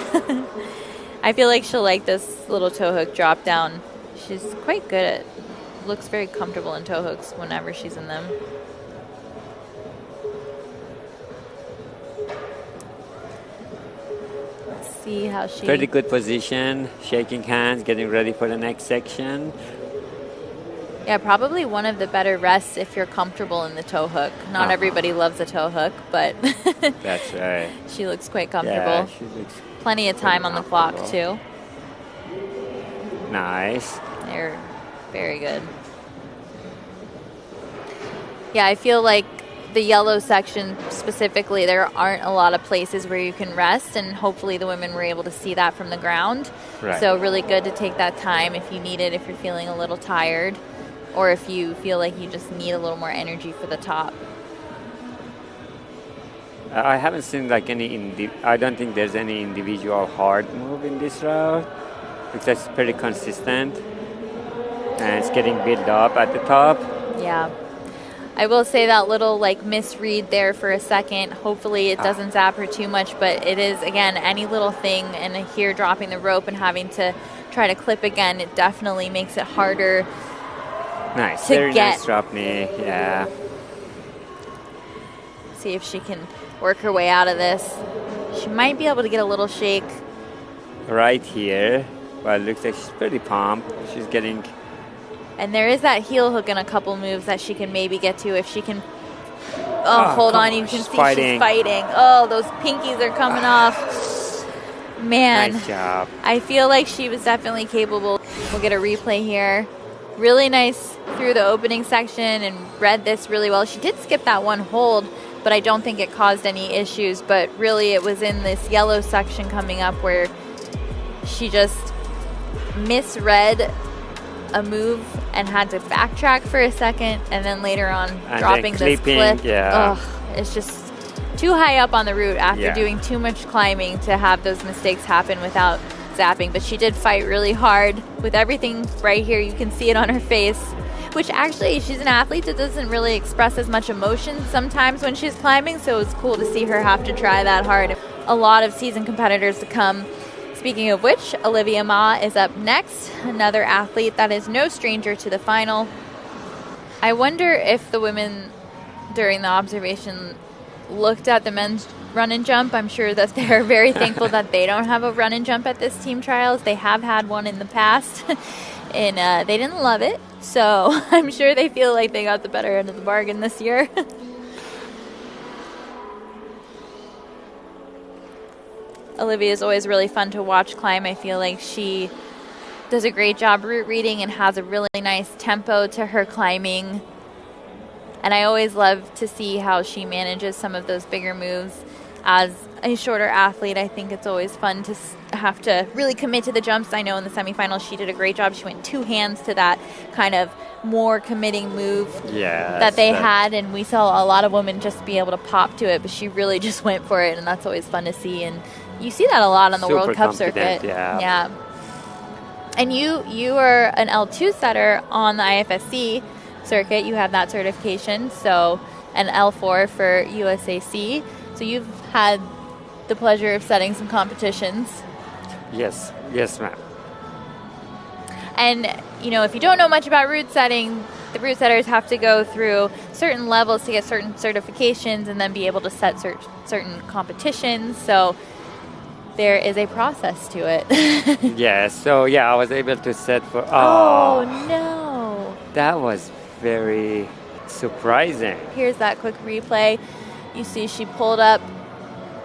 [SPEAKER 1] I feel like she'll like this little toe hook drop down. She's quite good at, looks very comfortable in toe hooks whenever she's in them. Let's see how she...
[SPEAKER 2] Pretty good position, shaking hands, getting ready for the next section.
[SPEAKER 1] Yeah, probably one of the better rests if you're comfortable in the toe hook. Not everybody loves a toe hook, but
[SPEAKER 2] that's right.
[SPEAKER 1] She looks quite comfortable.
[SPEAKER 2] Yeah, she looks
[SPEAKER 1] plenty of time on the clock too.
[SPEAKER 2] Nice.
[SPEAKER 1] They're very good. Yeah, I feel like the yellow section specifically, there aren't a lot of places where you can rest, and hopefully the women were able to see that from the ground.
[SPEAKER 2] Right.
[SPEAKER 1] So really good to take that time if you need it, if you're feeling a little tired, or if you feel like you just need a little more energy for the top.
[SPEAKER 2] I haven't seen like any, I don't think there's any individual hard move in this route, because it's pretty consistent and it's getting built up at the top.
[SPEAKER 1] Yeah. I will say that little like misread there for a second. Hopefully it doesn't zap her too much, but it is, again, any little thing, and here dropping the rope and having to try to clip again, it definitely makes it harder.
[SPEAKER 2] Nice,
[SPEAKER 1] to
[SPEAKER 2] very
[SPEAKER 1] get.
[SPEAKER 2] nice drop knee, yeah.
[SPEAKER 1] See if she can work her way out of this. She might be able to get a little shake.
[SPEAKER 2] Right here, but it looks like she's pretty pumped. She's getting...
[SPEAKER 1] And there is that heel hook in a couple moves that she can maybe get to if she can... Oh, hold on, you can see she's fighting. Oh, those pinkies are coming off. Man.
[SPEAKER 2] Nice job.
[SPEAKER 1] I feel like she was definitely capable. We'll get a replay here. Really nice through the opening section and read this really well. She did skip that one hold, but I don't think it caused any issues. But really it was in this yellow section coming up where she just misread a move and had to backtrack for a second, and then later on
[SPEAKER 2] and
[SPEAKER 1] dropping this clip.
[SPEAKER 2] Yeah.
[SPEAKER 1] Ugh, it's just too high up on the route after doing too much climbing to have those mistakes happen without zapping. But she did fight really hard with everything right here. You can see it on her face, which actually she's an athlete that doesn't really express as much emotion sometimes when she's climbing, so it's cool to see her have to try that hard. A lot of seasoned competitors to come. Speaking of which, Olivia MA is up next, another athlete that is no stranger to the final. I wonder if the women during the observation looked at the men's run and jump, I'm sure that they're very thankful that they don't have a run and jump at this team trials. They have had one in the past, and they didn't love it. So I'm sure they feel like they got the better end of the bargain this year. Olivia is always really fun to watch climb. I feel like she does a great job route reading and has a really nice tempo to her climbing. And I always love to see how she manages some of those bigger moves. As a shorter athlete, I think it's always fun to have to really commit to the jumps. I know in the semifinals she did a great job. She went 2 hands to that kind of more committing move that they had, and we saw a lot of women just be able to pop to it, but she really just went for it, and that's always fun to see. And you see that a lot on the World Cup circuit. Yeah. And you are an L2 setter on the IFSC circuit. You have that certification, so an L4 for USAC. So you've had the pleasure of setting some competitions.
[SPEAKER 2] Yes, ma'am.
[SPEAKER 1] And, you know, if you don't know much about route setting, the route setters have to go through certain levels to get certain certifications and then be able to set certain competitions. So there is a process to it.
[SPEAKER 2] Yes, so yeah, I was able to set for...
[SPEAKER 1] Oh, no.
[SPEAKER 2] That was very surprising.
[SPEAKER 1] Here's that quick replay. You see she pulled up,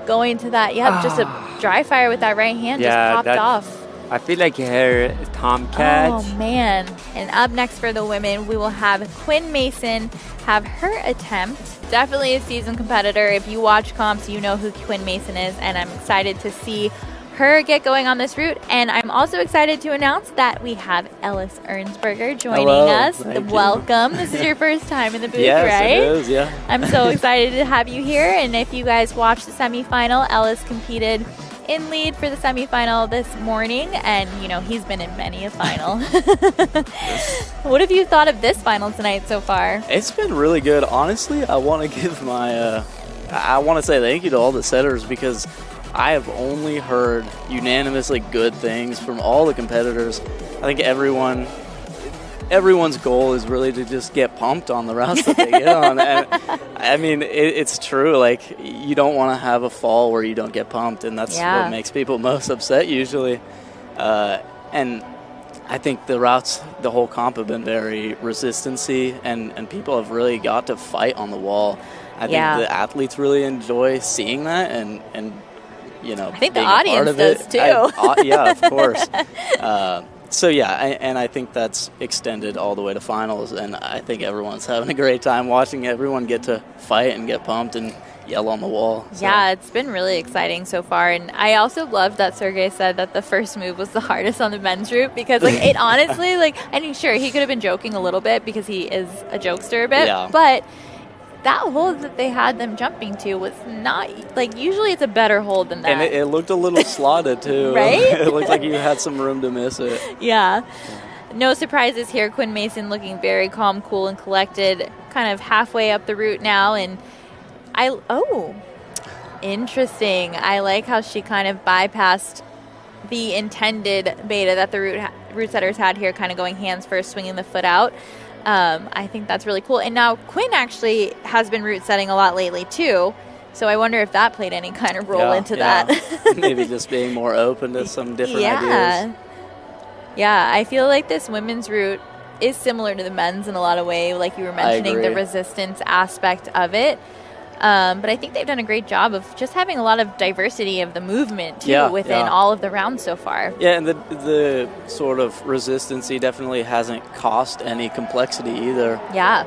[SPEAKER 1] going to that. Yeah, just a dry fire with that right hand, just popped off.
[SPEAKER 2] I feel like her tomcat.
[SPEAKER 1] Oh, man. And up next for the women, we will have Quinn Mason have her attempt. Definitely a seasoned competitor. If you watch comps, you know who Quinn Mason is, and I'm excited to see her get going on this route. And I'm also excited to announce that we have Ellis Ernsberger joining us. Welcome. This is your first time in the booth,
[SPEAKER 5] yes,
[SPEAKER 1] right?
[SPEAKER 5] Yes, it is, yeah.
[SPEAKER 1] I'm so excited to have you here. And if you guys watched the semifinal, Ellis competed in lead for the semifinal this morning, and you know he's been in many a final. What have you thought of this final tonight so far?
[SPEAKER 5] It's been really good. Honestly, I want to give my I want to say thank you to all the setters, because I have only heard unanimously good things from all the competitors. I think everyone's goal is really to just get pumped on the routes that they get on. And I mean, it's true. Like, you don't want to have a fall where you don't get pumped, and that's what makes people most upset usually. And I think the routes, the whole comp have been very resistancy, and people have really got to fight on the wall. I think the athletes really enjoy seeing that, and you know,
[SPEAKER 1] I think the audience does too.
[SPEAKER 5] Yeah, of course. So yeah, and I think that's extended all the way to finals, and I think everyone's having a great time watching everyone get to fight and get pumped and yell on the wall. So.
[SPEAKER 1] Yeah, it's been really exciting so far, and I also love that Sergey said that the first move was the hardest on the men's route, because like it honestly, like, I mean, sure, he could have been joking a little bit because he is a jokester a bit, but that hold that they had them jumping to was not, like, usually it's a better hold than that.
[SPEAKER 5] And it looked a little slotted too.
[SPEAKER 1] Right?
[SPEAKER 5] It looked like you had some room to miss it.
[SPEAKER 1] Yeah. No surprises here. Quinn Mason looking very calm, cool, and collected, kind of halfway up the route now. And interesting. I like how she kind of bypassed the intended beta that the route setters had here, kind of going hands first, swinging the foot out. I think that's really cool. And now Quinn actually has been route setting a lot lately too, so I wonder if that played any kind of role into that.
[SPEAKER 5] Maybe just being more open to some different ideas.
[SPEAKER 1] Yeah, I feel like this women's route is similar to the men's in a lot of ways, like you were mentioning, the resistance aspect of it. But I think they've done a great job of just having a lot of diversity of the movement too within all of the rounds so far.
[SPEAKER 5] Yeah, and the sort of resistancy definitely hasn't cost any complexity either.
[SPEAKER 1] Yeah.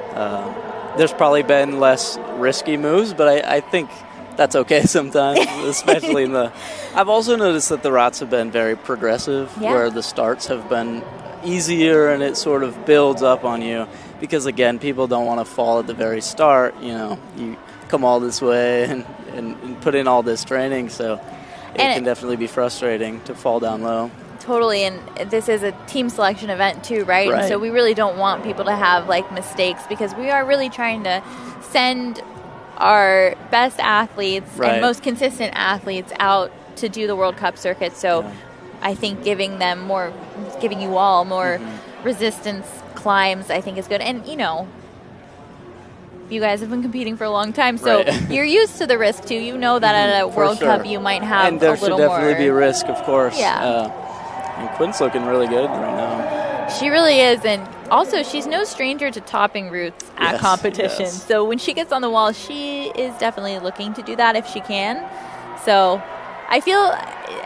[SPEAKER 5] There's probably been less risky moves, but I think that's okay sometimes, especially in the... I've also noticed that the routes have been very progressive, where the starts have been easier and it sort of builds up on you, because again, people don't want to fall at the very start. You know, you come all this way and put in all this training, so it can definitely be frustrating to fall down low.
[SPEAKER 1] Totally, and this is a team selection event too, right? And so we really don't want people to have like mistakes, because we are really trying to send our best athletes and most consistent athletes out to do the World Cup circuit. So I think giving you all more resistance climbs, I think is good. And you know, you guys have been competing for a long time, so
[SPEAKER 5] Right.
[SPEAKER 1] you're used to the risk too. You know that at a World
[SPEAKER 5] sure.
[SPEAKER 1] Cup you might have
[SPEAKER 5] And there
[SPEAKER 1] a
[SPEAKER 5] should
[SPEAKER 1] little
[SPEAKER 5] definitely
[SPEAKER 1] more.
[SPEAKER 5] be risk, of course.
[SPEAKER 1] Yeah.
[SPEAKER 5] And Quinn's looking really good right now.
[SPEAKER 1] She really is, and also she's no stranger to topping routes at
[SPEAKER 5] Yes,
[SPEAKER 1] competition.
[SPEAKER 5] yes.
[SPEAKER 1] So when she gets on the wall, she is definitely looking to do that if she can. So I feel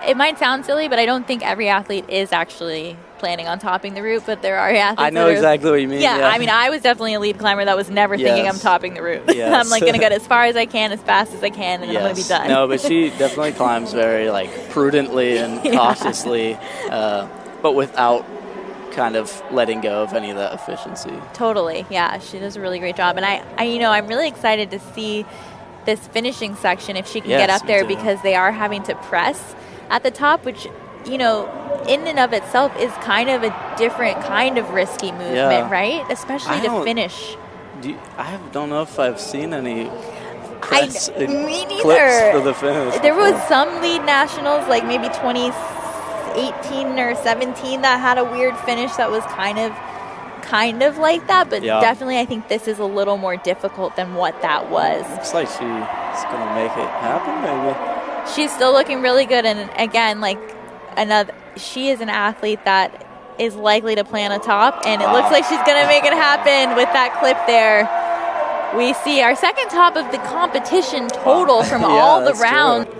[SPEAKER 1] it might sound silly, but I don't think every athlete is actually planning on topping the route, but there are athletes
[SPEAKER 5] I know
[SPEAKER 1] that are,
[SPEAKER 5] exactly what you mean.
[SPEAKER 1] Yeah, I mean, I was definitely a lead climber that was never thinking I'm
[SPEAKER 5] Yes.
[SPEAKER 1] topping the route.
[SPEAKER 5] Yes.
[SPEAKER 1] I'm like going to get as far as I can, as fast as I can, and then I'm going to be done.
[SPEAKER 5] No, but she definitely climbs very like prudently and cautiously, but without kind of letting go of any of that efficiency.
[SPEAKER 1] Totally, yeah, she does a really great job, and I'm really excited to see this finishing section if she can get
[SPEAKER 5] Yes,
[SPEAKER 1] up
[SPEAKER 5] me
[SPEAKER 1] there
[SPEAKER 5] too.
[SPEAKER 1] because they are having to press at the top, which in and of itself is kind of a different kind of risky movement,
[SPEAKER 5] Yeah.
[SPEAKER 1] right? Especially
[SPEAKER 5] I
[SPEAKER 1] to
[SPEAKER 5] don't-
[SPEAKER 1] finish.
[SPEAKER 5] I don't know if I've seen any
[SPEAKER 1] Me
[SPEAKER 5] clips
[SPEAKER 1] neither.
[SPEAKER 5] for the finish.
[SPEAKER 1] There was
[SPEAKER 5] before.
[SPEAKER 1] some lead nationals, like maybe 2018 or 17, that had a weird finish that was kind of like that, but
[SPEAKER 5] Yeah.
[SPEAKER 1] definitely I think this is a little more difficult than what that was.
[SPEAKER 5] Looks like she's going to make it happen, maybe.
[SPEAKER 1] She's still looking really good, and again, she is an athlete that is likely to play on a top, and it looks like she's going to make it happen with that clip there. We see our second top of the competition total from
[SPEAKER 5] Yeah,
[SPEAKER 1] all the
[SPEAKER 5] that's
[SPEAKER 1] rounds.
[SPEAKER 5] true.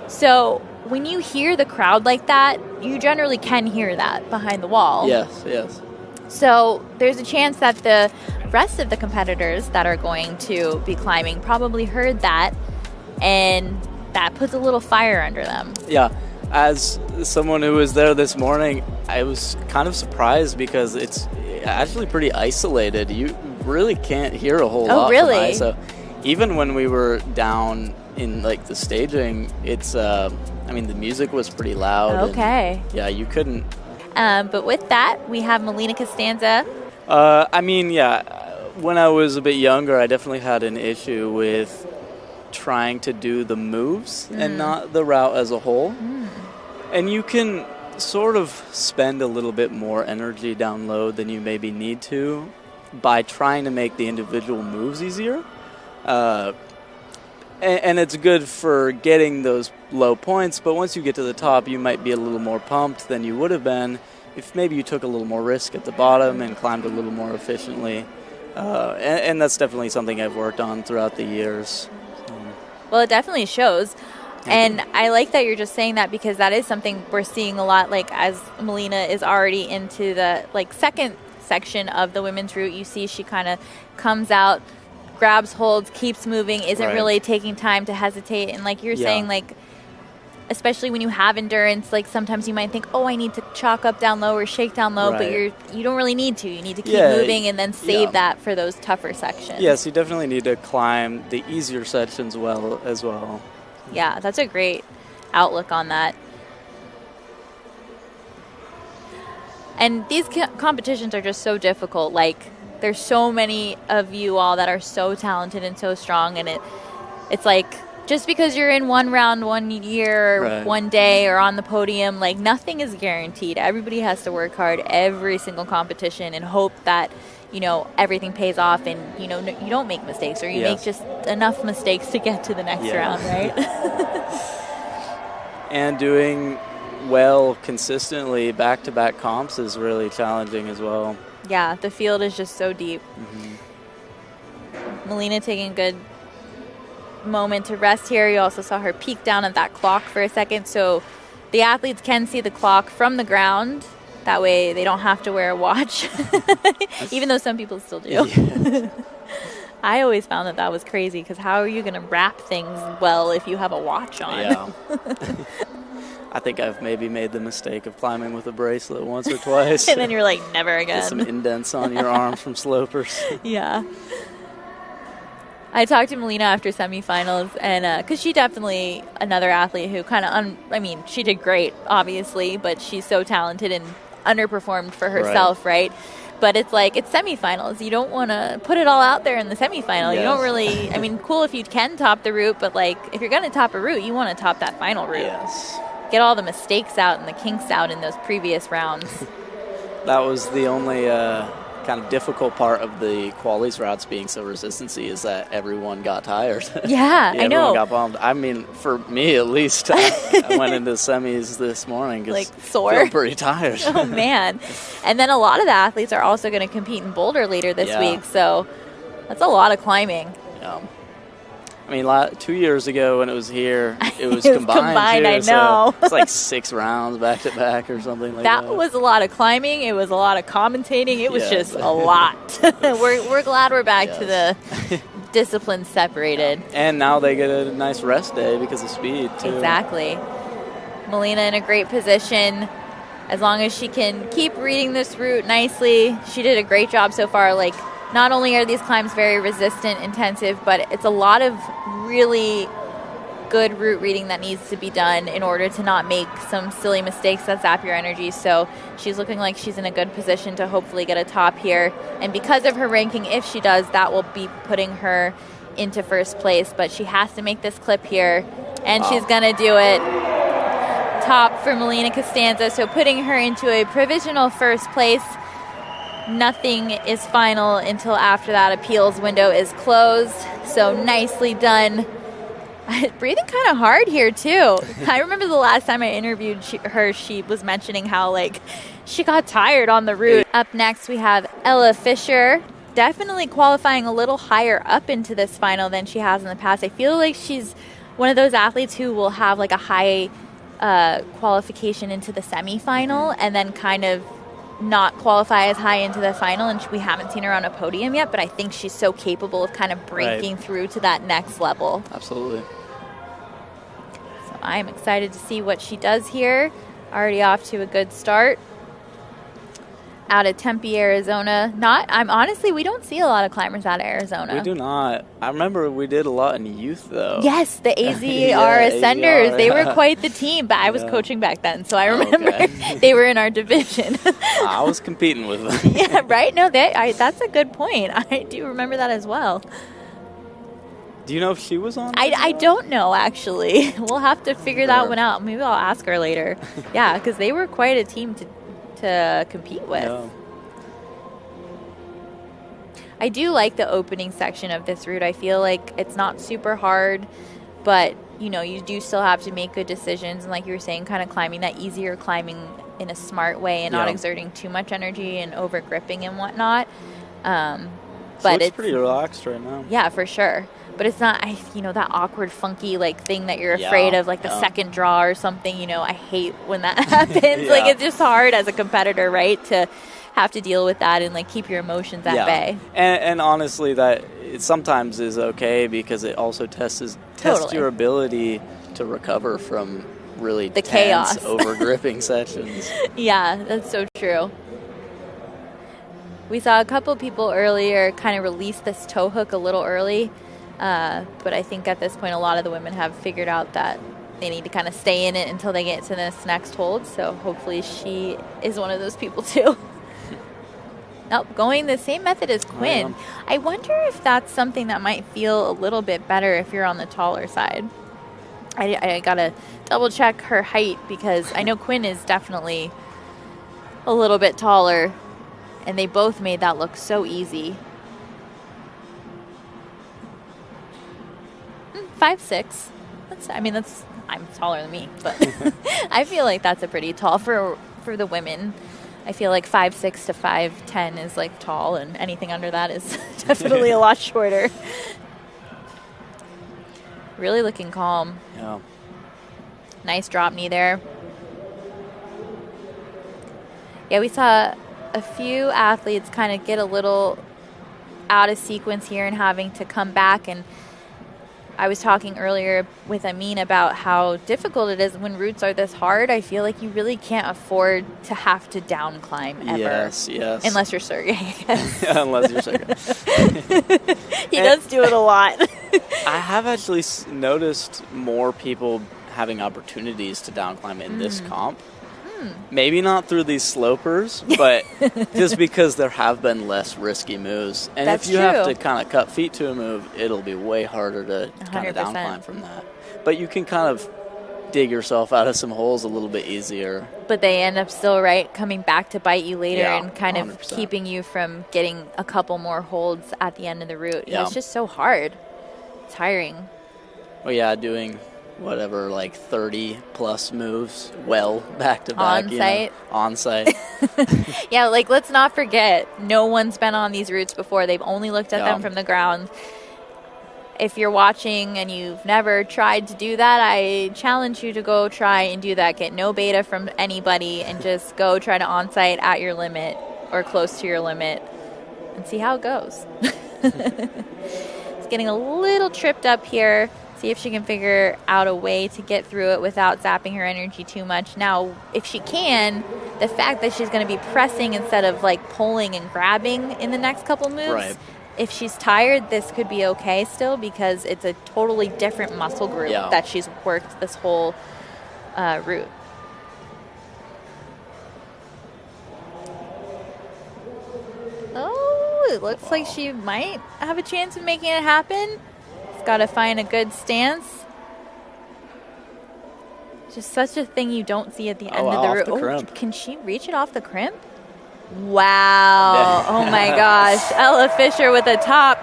[SPEAKER 1] So when you hear the crowd like that, you generally can hear that behind the wall.
[SPEAKER 5] Yes.
[SPEAKER 1] So there's a chance that the rest of the competitors that are going to be climbing probably heard that, and that puts a little fire under them.
[SPEAKER 5] Yeah. As someone who was there this morning, I was kind of surprised because it's actually pretty isolated. You really can't hear a whole lot.
[SPEAKER 1] Really?
[SPEAKER 5] From ISO. Even when we were down in like the staging, it's the music was pretty loud. and,
[SPEAKER 1] Okay.
[SPEAKER 5] yeah, you couldn't.
[SPEAKER 4] But with that, we have Melina Costanza.
[SPEAKER 5] When I was a bit younger, I definitely had an issue with trying to do the moves and not the route as a whole. And you can sort of spend a little bit more energy down low than you maybe need to by trying to make the individual moves easier. And it's good for getting those low points, but once you get to the top, you might be a little more pumped than you would have been if maybe you took a little more risk at the bottom and climbed a little more efficiently. And that's definitely something I've worked on throughout the years.
[SPEAKER 1] Well, it definitely shows. And I like that you're just saying that because that is something we're seeing a lot, like as Melina is already into the second section of the women's route. You see she kind of comes out, grabs holds, keeps moving, isn't really taking time to hesitate. And like you're saying, especially when you have endurance, like sometimes you might think, oh, I need to chalk up down low or shake down low, but you don't really need to. You need to keep moving and then save that for those tougher sections.
[SPEAKER 5] Yes, you definitely need to climb the easier sections as well.
[SPEAKER 1] Yeah, that's a great outlook on that. And these competitions are just so difficult. Like, there's so many of you all that are so talented and so strong, and it's like, just because you're in one round, 1 year, 1 day, or on the podium, like, nothing is guaranteed. Everybody has to work hard every single competition and hope that, everything pays off and, you don't make mistakes, or you make just enough mistakes to get to the next round, right?
[SPEAKER 5] And doing well consistently back-to-back comps is really challenging as well.
[SPEAKER 1] Yeah, the field is just so deep. Melina taking a good moment to rest here. You also saw her peek down at that clock for a second, so the athletes can see the clock from the ground. That way they don't have to wear a watch, even though some people still do.
[SPEAKER 5] Yes.
[SPEAKER 1] I always found that was crazy, because how are you going to wrap things well if you have a watch on?
[SPEAKER 5] Yeah. I think I've maybe made the mistake of climbing with a bracelet once or twice.
[SPEAKER 1] And then you're like, never again.
[SPEAKER 5] Get some indents on your arms from slopers.
[SPEAKER 1] Yeah. I talked to Melina after semifinals, and because she definitely another athlete who kind of, she did great, obviously, but she's so talented and underperformed for herself, right? But it's like, it's semifinals. You don't want to put it all out there in the semifinal.
[SPEAKER 5] Yes.
[SPEAKER 1] You don't really, cool if you can top the route, but like, if you're going to top a route, you want to top that final route.
[SPEAKER 5] Yes.
[SPEAKER 1] Get all the mistakes out and the kinks out in those previous rounds.
[SPEAKER 5] That was the only kind of difficult part of the qualies routes being so resistancy is that everyone got tired.
[SPEAKER 1] Yeah, I know.
[SPEAKER 5] Everyone got bummed. I mean, for me at least, I went into semis this morning
[SPEAKER 1] like
[SPEAKER 5] just
[SPEAKER 1] sore,
[SPEAKER 5] feeling pretty tired.
[SPEAKER 1] Oh man! And then a lot of the athletes are also going to compete in Boulder later this week, so that's a lot of climbing.
[SPEAKER 5] Yeah. I mean, 2 years ago when it was here, it was
[SPEAKER 1] It was
[SPEAKER 5] combined too,
[SPEAKER 1] I know.
[SPEAKER 5] So it's like 6 rounds back to back or something like that.
[SPEAKER 1] That was a lot of climbing. It was a lot of commentating. It was just a lot. We're glad we're back to the disciplines separated.
[SPEAKER 5] And now they get a nice rest day because of speed, too.
[SPEAKER 1] Exactly. Melina in a great position. As long as she can keep reading this route nicely, she did a great job so far. Like, not only are these climbs very resistant, intensive, but it's a lot of really good route reading that needs to be done in order to not make some silly mistakes that zap your energy. So she's looking like she's in a good position to hopefully get a top here. And because of her ranking, if she does, that will be putting her into first place. But she has to make this clip here, and she's going to do it. Top for Melina Costanza, so putting her into a provisional first place. Nothing is final until after that appeals window is closed. So nicely done. Breathing kind of hard here too. I remember the last time I interviewed her, she was mentioning how like she got tired on the route. Up next we have Ella Fisher, definitely qualifying a little higher up into this final than she has in the past. I feel like she's one of those athletes who will have like a high qualification into the semifinal and then kind of not qualify as high into the final, and we haven't seen her on a podium yet, but I think she's so capable of kind of breaking through to that next level.
[SPEAKER 5] Absolutely.
[SPEAKER 1] So I'm excited to see what she does here. Already off to a good start. Out of Tempe, Arizona. Honestly, we don't see a lot of climbers out of Arizona.
[SPEAKER 5] We do not. I remember we did a lot in youth, though.
[SPEAKER 1] Yes, the AZR Ascenders.
[SPEAKER 5] AZR,
[SPEAKER 1] they were quite the team, but I was coaching back then, so I remember they were in our division.
[SPEAKER 5] I was competing with them.
[SPEAKER 1] Yeah, right? No, that's a good point. I do remember that as well.
[SPEAKER 5] Do you know if she was on?
[SPEAKER 1] I don't know, actually. We'll have to figure that one out. Maybe I'll ask her later. Yeah, because they were quite a team to compete with.
[SPEAKER 5] Yeah.
[SPEAKER 1] I do like the opening section of this route. I feel like it's not super hard, but you know, you do still have to make good decisions, and like you were saying, kind of climbing that easier climbing in a smart way and not exerting too much energy and over gripping and whatnot. But it's
[SPEAKER 5] pretty relaxed right now.
[SPEAKER 1] Yeah, for sure. But it's not, that awkward, funky, like, thing that you're afraid of, like the second draw or something. You know, I hate when that happens. Like, it's just hard as a competitor, right, to have to deal with that and, like, keep your emotions at bay.
[SPEAKER 5] And honestly, that it sometimes is okay because it also tests your ability to recover from really
[SPEAKER 1] the
[SPEAKER 5] tense,
[SPEAKER 1] chaos,
[SPEAKER 5] over-gripping sections.
[SPEAKER 1] Yeah, that's so true. We saw a couple people earlier kind of release this toe hook a little early. But I think at this point, a lot of the women have figured out that they need to kind of stay in it until they get to this next hold. So hopefully she is one of those people too. Nope, going the same method as Quinn. I wonder if that's something that might feel a little bit better if you're on the taller side. I gotta double check her height because I know Quinn is definitely a little bit taller, and they both made that look so easy. 5'6". I'm taller than me, but I feel like that's a pretty tall for the women. I feel like 5'6" to 5'10" is like tall, and anything under that is definitely a lot shorter. Really looking calm.
[SPEAKER 5] Yeah.
[SPEAKER 1] Nice drop knee there. Yeah, we saw a few athletes kind of get a little out of sequence here and having to come back, and I was talking earlier with Amin about how difficult it is when routes are this hard. I feel like you really can't afford to have to down climb ever.
[SPEAKER 5] Yes.
[SPEAKER 1] Unless you're Sergey, I guess.
[SPEAKER 5] Unless you're Sergey.
[SPEAKER 1] He does do it a lot.
[SPEAKER 5] I have actually noticed more people having opportunities to down climb in this comp. Maybe not through these slopers, but just because there have been less risky moves. And
[SPEAKER 1] That's
[SPEAKER 5] if you
[SPEAKER 1] true.
[SPEAKER 5] have to kind of cut feet to a move, it'll be way harder to kind of down climb from that. But you can kind of dig yourself out of some holes a little bit easier.
[SPEAKER 1] But they end up still, right, coming back to bite you later
[SPEAKER 5] Yeah,
[SPEAKER 1] and kind of
[SPEAKER 5] 100%.
[SPEAKER 1] keeping you from getting a couple more holds at the end of the route.
[SPEAKER 5] Yeah.
[SPEAKER 1] It's just so hard. Tiring.
[SPEAKER 5] Well, yeah, doing whatever, like 30 plus moves well back to back.
[SPEAKER 1] On-site.
[SPEAKER 5] On-site.
[SPEAKER 1] Yeah, like, let's not forget, no one's been on these routes before. They've only looked at them from the ground. If you're watching and you've never tried to do that, I challenge you to go try and do that. Get no beta from anybody and just go try to on-site at your limit or close to your limit and see how it goes. It's getting a little tripped up here. See if she can figure out a way to get through it without zapping her energy too much. Now, if she can, the fact that she's going to be pressing instead of like pulling and grabbing in the next couple moves,
[SPEAKER 5] Right.
[SPEAKER 1] if she's tired, this could be okay still because it's a totally different muscle group that she's worked this whole route. Oh, it looks like she might have a chance of making it happen. Got to find a good stance. Just such a thing you don't see at the end of the route.
[SPEAKER 5] crimp.
[SPEAKER 1] Can she reach it off the crimp? Wow. Oh my gosh. Ella Fisher with a top,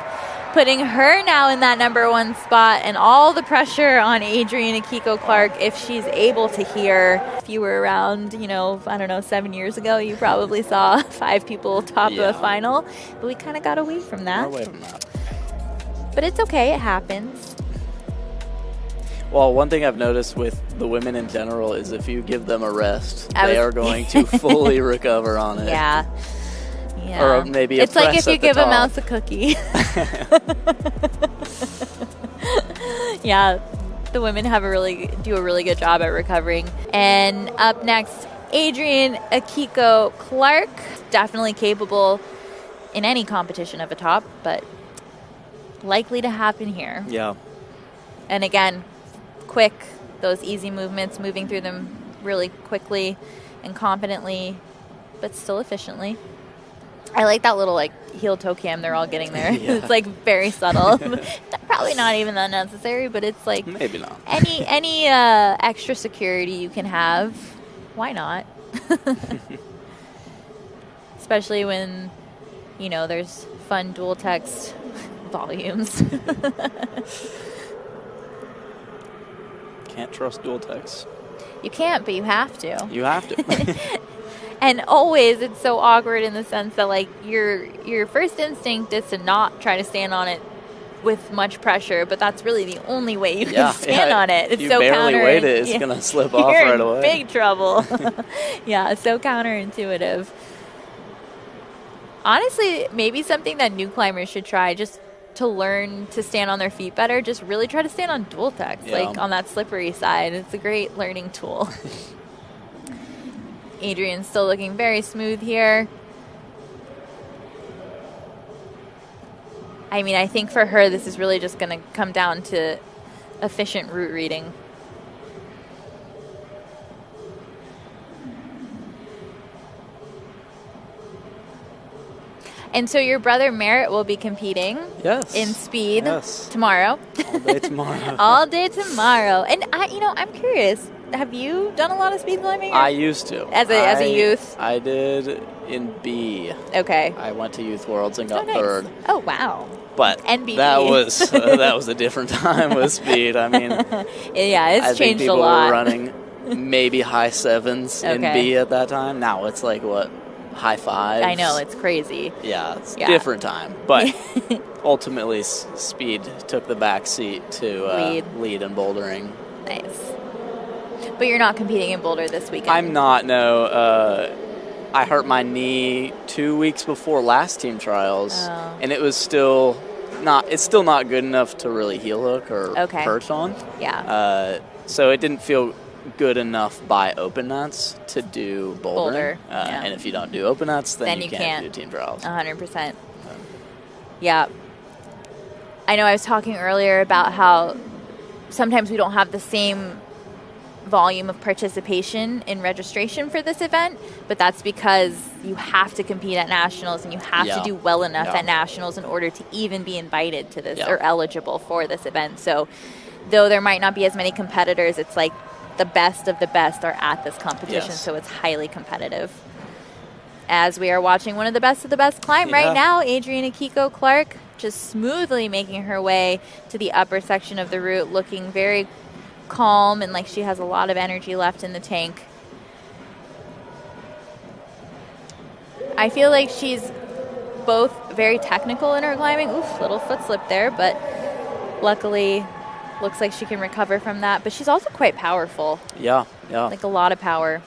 [SPEAKER 1] putting her now in that #1 spot, and all the pressure on Adriene Akiko Clark if she's able to hear. If you were around, you know, I don't know, 7 years ago, you probably saw 5 people top the final, but we kind of got away from that.
[SPEAKER 5] Away from that.
[SPEAKER 1] But it's okay, it happens.
[SPEAKER 5] Well, one thing I've noticed with the women in general is if you give them a rest,
[SPEAKER 1] I
[SPEAKER 5] they
[SPEAKER 1] was-
[SPEAKER 5] are going to fully recover on it.
[SPEAKER 1] Yeah. Yeah.
[SPEAKER 5] Or maybe a
[SPEAKER 1] it's like
[SPEAKER 5] press
[SPEAKER 1] if you
[SPEAKER 5] at the
[SPEAKER 1] give a
[SPEAKER 5] top.
[SPEAKER 1] mouse a cookie. Yeah, the women have do a really good job at recovering. And up next, Adriene Akiko Clark, definitely capable in any competition of a top, but likely to happen here.
[SPEAKER 5] Yeah.
[SPEAKER 1] And again, quick, those easy movements, moving through them really quickly and confidently, but still efficiently. I like that little like heel toe cam they're all getting there.
[SPEAKER 5] Yeah.
[SPEAKER 1] It's like very subtle. Probably not even that necessary, but it's like
[SPEAKER 5] Maybe not.
[SPEAKER 1] any extra security you can have, why not? Especially when, you know, there's fun dual text volumes.
[SPEAKER 5] Can't trust dual text.
[SPEAKER 1] You can't, but you have to.
[SPEAKER 5] You have to.
[SPEAKER 1] And always it's so awkward in the sense that like your first instinct is to not try to stand on it with much pressure, but that's really the only way you can stand on it. It's
[SPEAKER 5] you
[SPEAKER 1] so
[SPEAKER 5] barely
[SPEAKER 1] counter.
[SPEAKER 5] weight it, it's gonna slip off
[SPEAKER 1] You're
[SPEAKER 5] right
[SPEAKER 1] in
[SPEAKER 5] away.
[SPEAKER 1] big trouble. Yeah, it's so counterintuitive. Honestly, maybe something that new climbers should try just to learn to stand on their feet better. Just really try to stand on dual text, like on that slippery side. It's a great learning tool. Adriene's still looking very smooth here. I mean, I think for her, this is really just going to come down to efficient route reading. And so your brother Merritt will be competing in speed
[SPEAKER 5] All
[SPEAKER 1] tomorrow.
[SPEAKER 5] day tomorrow.
[SPEAKER 1] All day tomorrow. And I'm curious. Have you done a lot of speed climbing?
[SPEAKER 5] I used to.
[SPEAKER 1] As a youth?
[SPEAKER 5] I did in B.
[SPEAKER 1] Okay.
[SPEAKER 5] I went to Youth Worlds and got
[SPEAKER 1] nice.
[SPEAKER 5] third.
[SPEAKER 1] Oh, wow.
[SPEAKER 5] But
[SPEAKER 1] NBD.
[SPEAKER 5] that was a different time with speed. I mean,
[SPEAKER 1] yeah, it's
[SPEAKER 5] I think
[SPEAKER 1] changed
[SPEAKER 5] people
[SPEAKER 1] a lot.
[SPEAKER 5] were running maybe high 7s in
[SPEAKER 1] Okay.
[SPEAKER 5] B at that time. Now it's like what, high 5s?
[SPEAKER 1] I know, it's crazy.
[SPEAKER 5] Yeah, it's a different time. But ultimately, speed took the back seat to lead in bouldering.
[SPEAKER 1] Nice. But you're not competing in Boulder this weekend?
[SPEAKER 5] I'm not, no. I hurt my knee 2 weeks before last team trials, and it was still not good enough to really heel hook or perch on.
[SPEAKER 1] Yeah.
[SPEAKER 5] So it didn't feel good enough by open nuts to do bouldering. And if you don't do open nuts, then you can't do team trials.
[SPEAKER 1] 100%. Yeah. I know I was talking earlier about how sometimes we don't have the same volume of participation in registration for this event, but that's because you have to compete at nationals and you have to do well enough at nationals in order to even be invited to this or eligible for this event. So though there might not be as many competitors, it's like the best of the best are at this competition,
[SPEAKER 5] Yes.
[SPEAKER 1] so it's highly competitive. As we are watching one of the best climb right now, Adriene Akiko Clark just smoothly making her way to the upper section of the route, looking very calm and like she has a lot of energy left in the tank. I feel like she's both very technical in her climbing. Oof, little foot slip there, but luckily looks like she can recover from that. But she's also quite powerful.
[SPEAKER 5] Yeah.
[SPEAKER 1] Like a lot of power.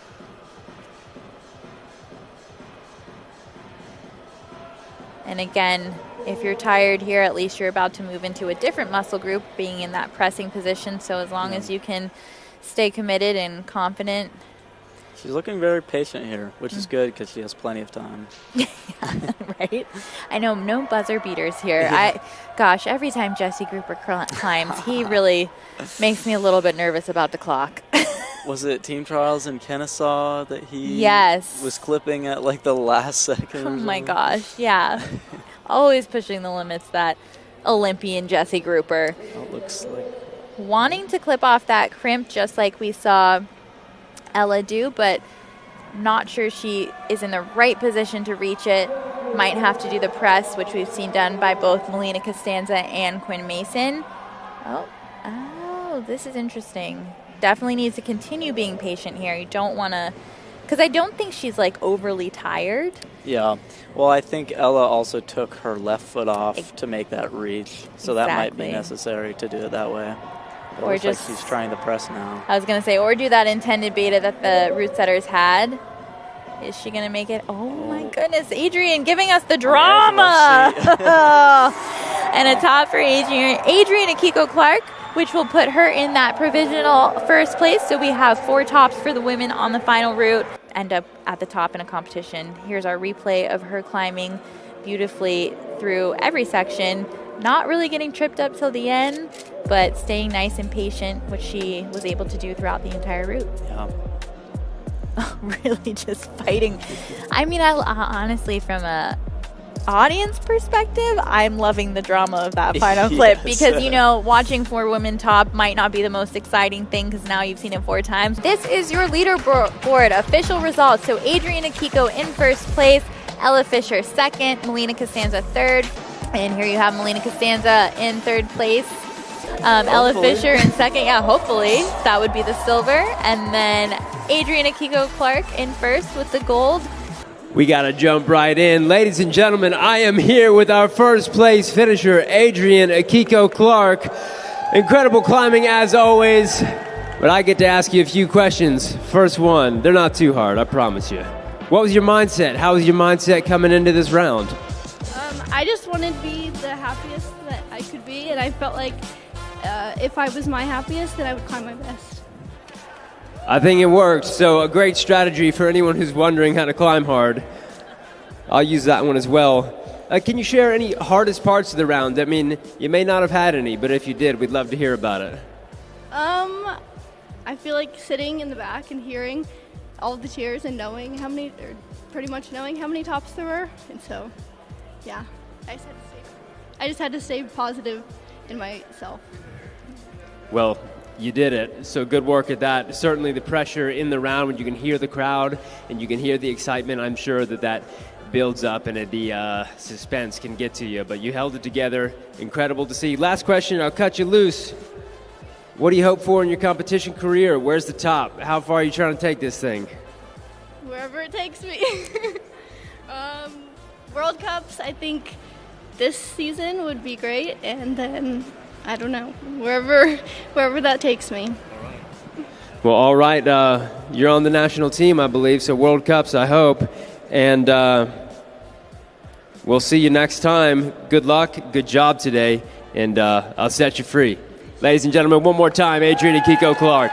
[SPEAKER 1] And again, if you're tired here, at least you're about to move into a different muscle group, being in that pressing position. So as long as you can stay committed and confident.
[SPEAKER 5] She's looking very patient here, which is good because she has plenty of time.
[SPEAKER 1] Yeah, right? I know, no buzzer beaters here. Gosh, every time Jesse Grouper climbs, he really makes me a little bit nervous about the clock.
[SPEAKER 5] Was it team trials in Kennesaw that he was clipping at like the last second?
[SPEAKER 1] Oh my gosh, yeah. Always pushing the limits, that Olympian Jesse Grouper.
[SPEAKER 5] It looks like
[SPEAKER 1] wanting to clip off that crimp just like we saw Ella do, but not sure she is in the right position to reach it. Might have to do the press, which we've seen done by both Melina Costanza and Quinn Mason. Oh, this is interesting. Definitely needs to continue being patient here. You don't want to, because I don't think she's like overly tired.
[SPEAKER 5] Yeah. Well, I think Ella also took her left foot off to make that reach, so that might be necessary to do it that way. But
[SPEAKER 1] Or
[SPEAKER 5] it looks
[SPEAKER 1] just
[SPEAKER 5] like she's trying to press now.
[SPEAKER 1] I was going to say, or do that intended beta that the route setters had. Is she going to make it? Oh my goodness, Adriene giving us the drama. And a top for Adriene Akiko Clark, which will put her in that provisional first place. So we have 4 tops for the women on the final route. End up at the top in a competition. Here's our replay of her climbing beautifully through every section. Not really getting tripped up till the end, but staying nice and patient, which she was able to do throughout the entire route.
[SPEAKER 5] Yeah.
[SPEAKER 1] Really just fighting. I mean, I honestly, from a audience perspective, I'm loving the drama of that final clip because, you know, watching 4 women top might not be the most exciting thing because now you've seen it 4 times. This is your leaderboard official results. So Adriene Akiko in first place, Ella Fisher second, Melina Costanza third, and here you have Melina Costanza in third place. Ella Fisher in second, hopefully that would be the silver, and then Adriene Akiko Clark in first with the gold.
[SPEAKER 3] We got to jump right in. Ladies and gentlemen, I am here with our first place finisher, Adriene Akiko Clark. Incredible climbing as always, but I get to ask you a few questions. First one, they're not too hard, I promise you. What was your mindset? How was your mindset coming into this round?
[SPEAKER 6] I just wanted to be the happiest that I could be, and I felt like if I was my happiest, then I would climb my best.
[SPEAKER 3] I think it worked. So a great strategy for anyone who's wondering how to climb hard. I'll use that one as well. Can you share any hardest parts of the round? I mean, you may not have had any, but if you did, we'd love to hear about it.
[SPEAKER 6] I feel like sitting in the back and hearing all of the cheers and knowing how many, or pretty much knowing how many tops there were. And so, yeah, I just had to stay positive in myself.
[SPEAKER 3] Well, you did it, so good work at that. Certainly the pressure in the round when you can hear the crowd and you can hear the excitement, I'm sure that builds up and the suspense can get to you, but you held it together. Incredible to see. Last question, I'll cut you loose. What do you hope for in your competition career? Where's the top? How far are you trying to take this thing?
[SPEAKER 6] Wherever it takes me. World Cups, I think this season would be great, and then I don't know, wherever that takes me.
[SPEAKER 3] Well, all right, you're on the national team, I believe, so World Cups, I hope, and we'll see you next time. Good luck, good job today, and I'll set you free. Ladies and gentlemen, one more time, Adriene Akiko Clark.